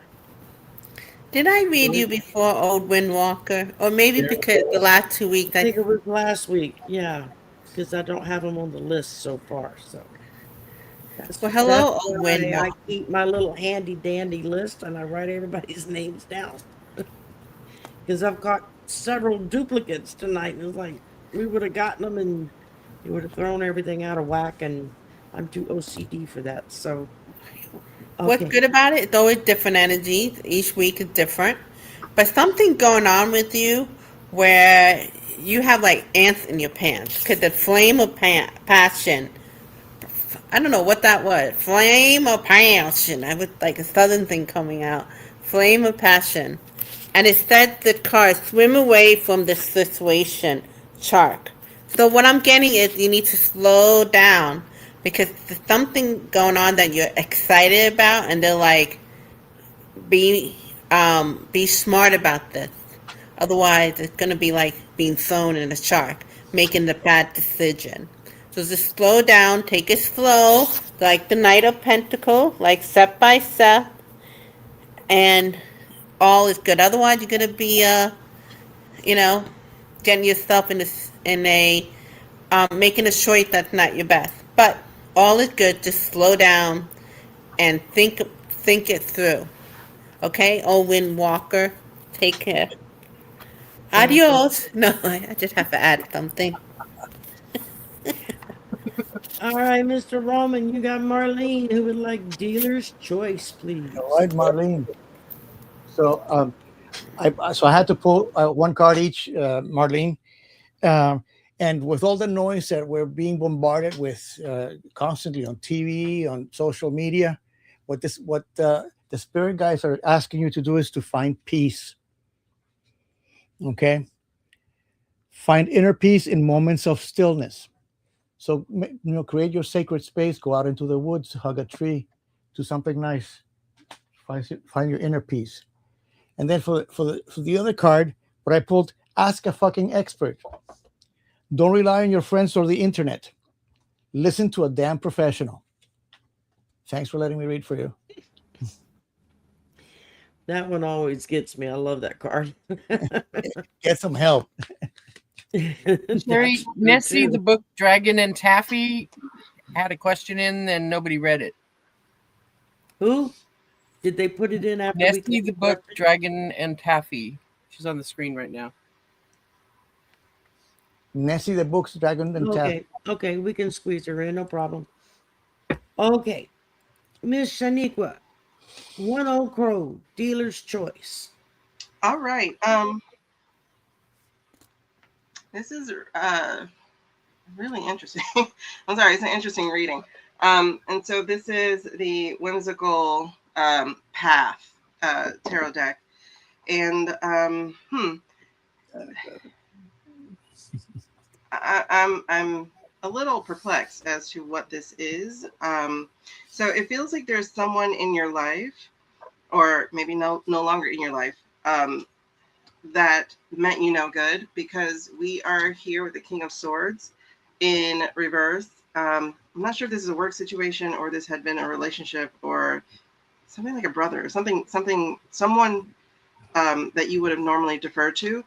Did I read you before, Old Windwalker? Or maybe because the last 2 weeks I think it was last week. Yeah, because I don't have them on the list so far. So, Well, hello, that's Old why I Windwalker. keep my little handy dandy list and I write everybody's names down. Because I've got several duplicates tonight. And it's like, we would have gotten them and you would have thrown everything out of whack. And I'm too OCD for that. So, What's good about it? It's always different energies. Each week is different. But something going on with you where you have like ants in your pants. Because the flame of passion, I don't know what that was. Flame of passion. I was like a southern thing coming out. Flame of passion. And it said the card, swim away from the situation, shark. So what I'm getting is you need to slow down because there's something going on that you're excited about, and they're like, be smart about this. Otherwise, it's going to be like being thrown in a shark, making the bad decision. So just slow down, take it slow, like the Knight of Pentacles, like step by step, and all is good. Otherwise, you're going to be, you know, getting yourself in a making a choice that's not your best. But all is good. Just slow down and think it through. Okay, Owen Walker, take care. Adios. No, I just have to add something. All right, Mr. Roman, you got Marlene who would like dealer's choice, please. All right, Marlene. So I had to pull one card each, Marlene. And with all the noise that we're being bombarded with constantly on TV, on social media, what the spirit guides are asking you to do is to find peace. Okay, find inner peace in moments of stillness. So create your sacred space. Go out into the woods, hug a tree, do something nice. Find your inner peace. And then for the other card, what I pulled, ask a fucking expert. Don't rely on your friends or the internet. Listen to a damn professional. Thanks for letting me read for you. That one always gets me. I love that card. Get some help. Sherry, That's true, Nessie, too. the book Dragon and Taffy, had a question in, and nobody read it. Who? Did they put it in after we Nessie, the book Dragon and Taffy. She's on the screen right now. Nessie, the books, Dragon and Taffy. Okay, we can squeeze her in, no problem. Okay, Miss Shaneequa, One Old Crow, dealer's choice. All right. This is really interesting. I'm sorry, it's an interesting reading. And so this is the Whimsical Path tarot deck. And I'm a little perplexed as to what this is. So it feels like there's someone in your life, or maybe no longer in your life, that meant you no good, because we are here with the King of Swords in reverse. I'm not sure if this is a work situation or this had been a relationship or something like a brother or someone that you would have normally deferred to.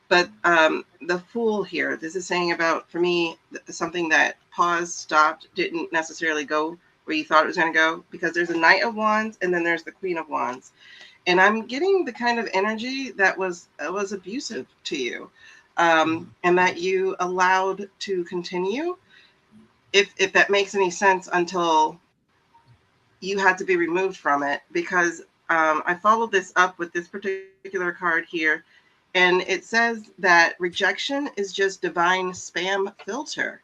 But the Fool here, this is saying about, for me, something that paused, stopped, didn't necessarily go where you thought it was going to go, because there's a Knight of Wands and then there's the Queen of Wands. And I'm getting the kind of energy that was abusive to you, and that you allowed to continue, if that makes any sense, until you had to be removed from it. Because I followed this up with this particular card here, and it says that rejection is just divine spam filter.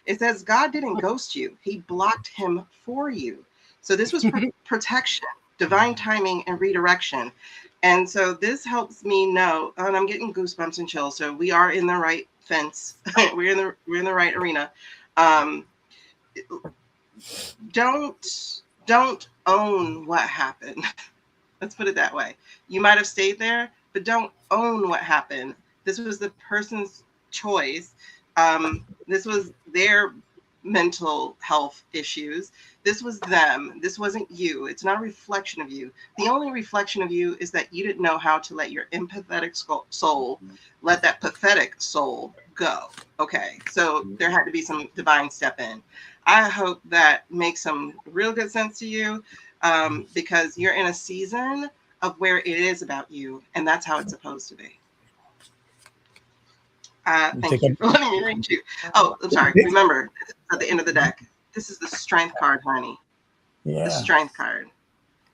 It says God didn't ghost you. He blocked him for you. So this was protection, divine timing, and redirection. And so this helps me know, and I'm getting goosebumps and chills. So we are in the right fence. we're in the right arena. Don't own what happened. Let's put it that way. You might have stayed there, but don't own what happened. This was the person's choice. This was their mental health issues. This was them. This wasn't you. It's not a reflection of you. The only reflection of you is that you didn't know how to let your empathetic soul let that pathetic soul go. Okay, so there had to be some divine step in. I hope that makes some real good sense to you, because you're in a season of where it is about you, and that's how it's supposed to be. Thank you for letting me read you. Oh, I'm sorry. Remember, at the end of the deck, this is the Strength card, honey. Yeah. The Strength card.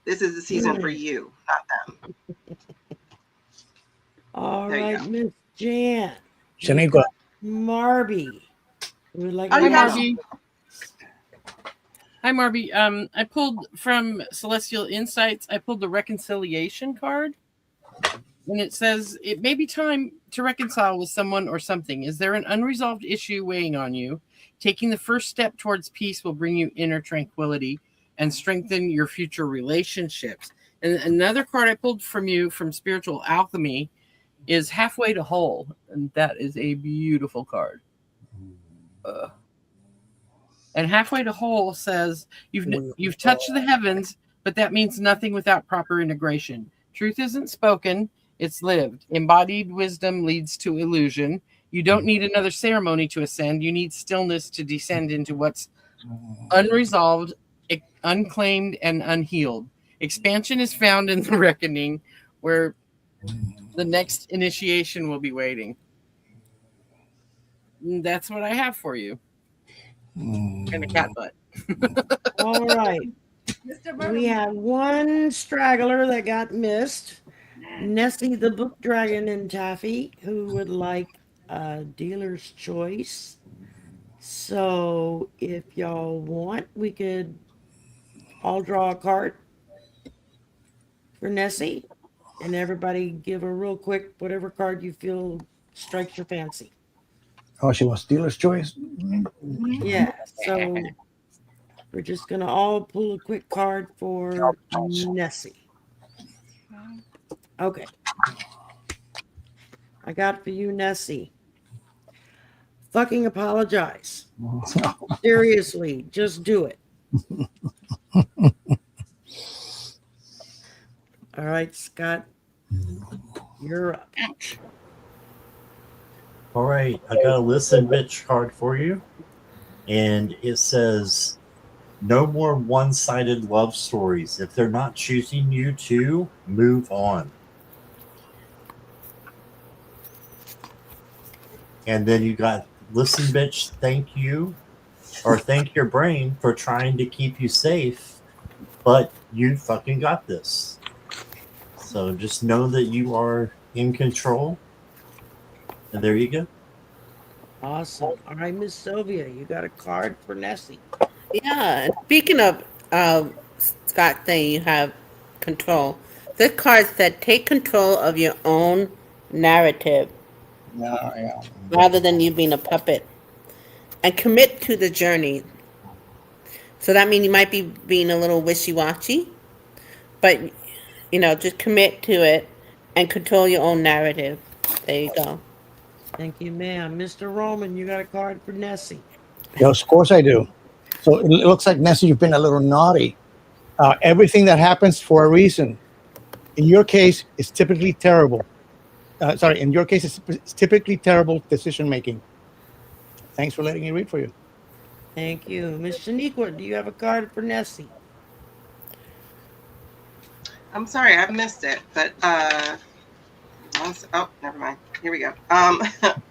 This is the season for you, not them. All There you right, go. Miss Jan. Shaneequa. Marby. Would like Oh, to you Hi, got ask- Marby. Hi, Marby. I pulled from Celestial Insights. I pulled the Reconciliation card, and it says it may be time to reconcile with someone or something. Is there an unresolved issue weighing on you? Taking the first step towards peace will bring you inner tranquility and strengthen your future relationships. And another card I pulled from you from Spiritual Alchemy is Halfway to Whole, and that is a beautiful card. And Halfway to Whole says, you've touched the heavens, but that means nothing without proper integration. Truth isn't spoken, it's lived. Embodied wisdom leads to illusion. You don't need another ceremony to ascend. You need stillness to descend into what's unresolved, unclaimed, and unhealed. Expansion is found in the reckoning, where the next initiation will be waiting. And that's what I have for you. And a cat butt. All right. Mr. We have one straggler that got missed. Nessie the Book Dragon and Taffy, who would like a dealer's choice. So if y'all want, we could all draw a card for Nessie, and everybody give a real quick whatever card you feel strikes your fancy. Oh, she wants dealer's choice. Yeah, so we're just gonna all pull a quick card for Nessie. Okay. I got for you, Nessie. Fucking apologize. Seriously, just do it. All right, Scott, you're up. All right, I got a listen bitch card for you, and it says, "No more one-sided love stories. If they're not choosing you to, move on." And then you got, "Listen, bitch, thank you, or thank your brain for trying to keep you safe, but you fucking got this. So just know that you are in control." And there you go. Awesome. All right, Miss Sylvia, you got a card for Nessie. Yeah, and speaking of Scott saying you have control, this card said take control of your own narrative Yeah. rather than you being a puppet, and commit to the journey. So that means you might be being a little wishy-washy, but just commit to it and control your own narrative. There you go. Thank you, ma'am. Mr. Roman, you got a card for Nessie. Yes, of course I do. So it looks like, Nessie, you've been a little naughty. Everything that happens for a reason. In your case, it's typically terrible. In your case, it's typically terrible decision making. Thanks for letting me read for you. Thank you. Miss Shaneequa, do you have a card for Nessie? I'm sorry, I missed it, but oh, never mind. Here we go.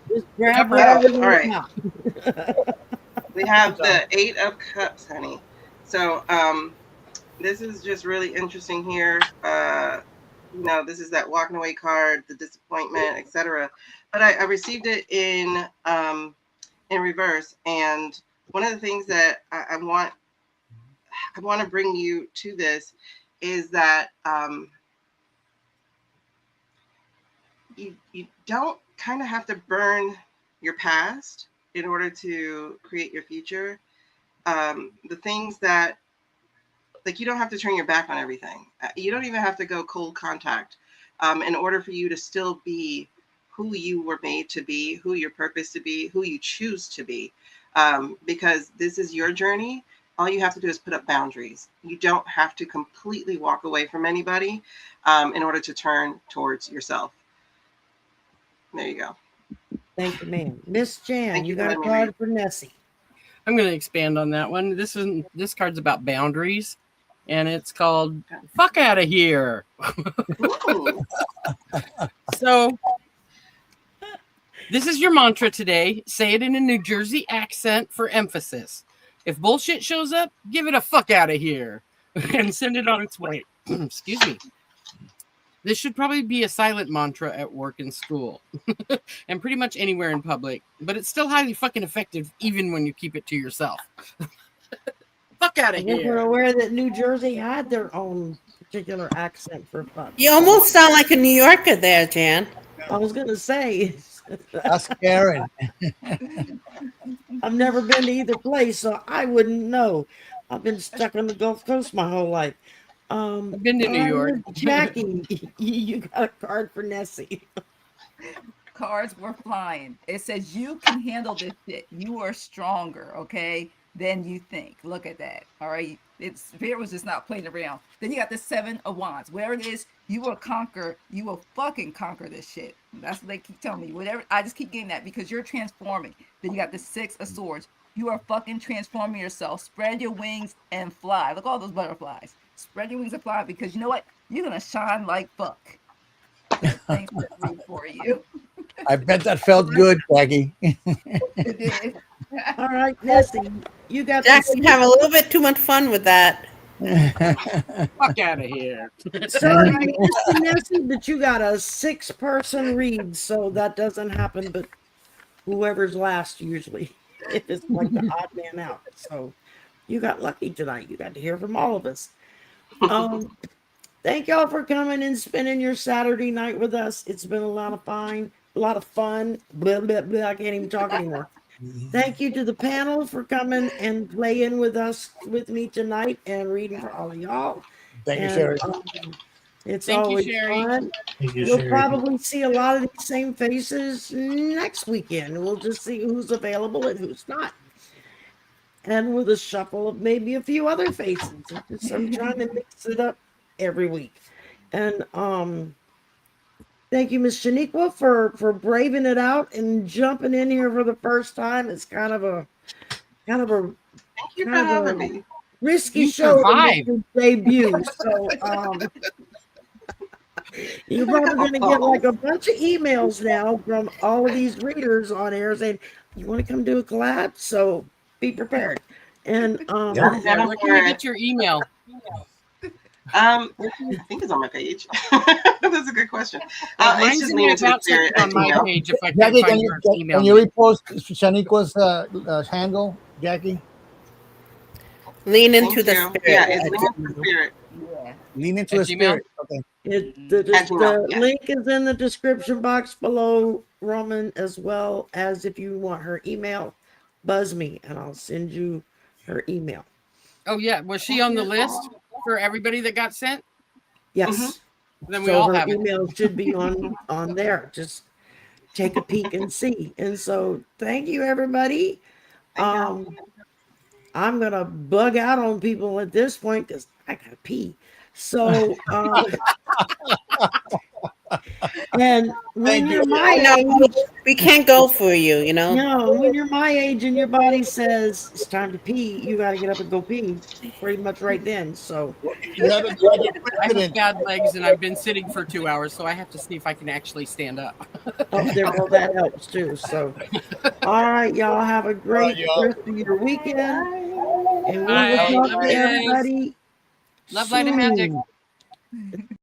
Just grab all whatever right. you got. We have the 8 of Cups, honey. So this is just really interesting here. This is that walking away card, the disappointment, etc. But I received it in reverse, and one of the things that I want to bring you to this is that you don't kind of have to burn your past in order to create your future. The things that, like, you don't have to turn your back on everything. You don't even have to go cold contact in order for you to still be who you were made to be, who you're purposed to be, who you choose to be. Because this is your journey. All you have to do is put up boundaries. You don't have to completely walk away from anybody in order to turn towards yourself. There you go. Thank you, ma'am. Miss Jan, Thank you you got a for letting me card for Nessie. I'm going to expand on that one. This card's about boundaries, and it's called "Fuck Out of Here." So this is your mantra today. Say it in a New Jersey accent for emphasis. If bullshit shows up, give it a fuck out of here and send it on its way. Excuse me. This should probably be a silent mantra at work and school and pretty much anywhere in public, but it's still highly fucking effective even when you keep it to yourself. Fuck out of I guess we're here. aware that New Jersey had their own particular accent for fuck. You almost sound like a New Yorker there, Jan. I was going to say, That's Karen. I've never been to either place, so I wouldn't know. I've been stuck on the Gulf Coast my whole life. I've been to New York. Jackie, you got a card for Nessie. Cards were flying. It says you can handle this shit. You are stronger, okay, than you think. Look at that. All right. It's Spirit was just not playing around. Then you got the 7 of Wands. Where it is, you will conquer. You will fucking conquer this shit. That's what they keep telling me. Whatever. I just keep getting that because you're transforming. Then you got the 6 of Swords. You are fucking transforming yourself. Spread your wings and fly. Look at all those butterflies. Spread your wings and fly because you know what? You're gonna shine like fuck. Thanks for you. I bet that felt good, Jackie. It did. All right, Nessie, you got Jackie, have a little bit too much fun with that. Fuck out of here. Sorry, Mr. Nessie, but you got a 6-person read, so that doesn't happen. But whoever's last usually, it's like the odd man out. So you got lucky tonight. You got to hear from all of us. Thank y'all for coming and spending your Saturday night with us. It's been a lot of fun. Blah, blah, blah. I can't even talk anymore. Thank you to the panel for coming and playing with us, with me tonight, and reading for all of y'all. Thank you, Sherry. It's Thank you, always Sherry. fun. Thank you, We'll Sherry. probably see a lot of these same faces next weekend. We'll just see who's available and who's not. And with a shuffle of maybe a few other faces. I'm trying to mix it up every week. And thank you, Miss Shaneequa, for braving it out and jumping in here for the first time. It's kind of a Thank you for having me. risky You show to survived. make your debut. So you're probably gonna get like a bunch of emails now from all of these readers on air saying, you want to come do a collab? So be prepared. And Yeah. Yeah, where can you get your email? I think it's on my page. That's a good question. It's Mine's just in Lean the into the about Spirit section on at my Gmail. page if I can Jackie, find your email. can you repost Shaneequa's handle, Jackie? Lean Thank into the you. spirit. Yeah, it's Lean into the Spirit. Yeah. Lean into At the Gmail? spirit. Okay. At Gmail, the yeah. link is in the description box below, Roman, as well as if you want her email, buzz me and I'll send you her email. Oh yeah, was she on the list for everybody that got sent? Yes. Then we So all her have it. email should be on there. Just take a peek and see. And so thank you, everybody. Thank y'all. I'm gonna bug out on people at this point because I gotta pee. So and when Thank you're you. my No, age, we can't go for you, you know? no, when you're my age and your body says it's time to pee, you gotta get up and go pee pretty much right then. So You have a I have president. bad legs and I've been sitting for 2 hours, so I have to see if I can actually stand up. well, that helps too. So all right, y'all have a great y'all. rest of your weekend. And we Bye. will talk Love to you guys. everybody Love, light, and magic. soon.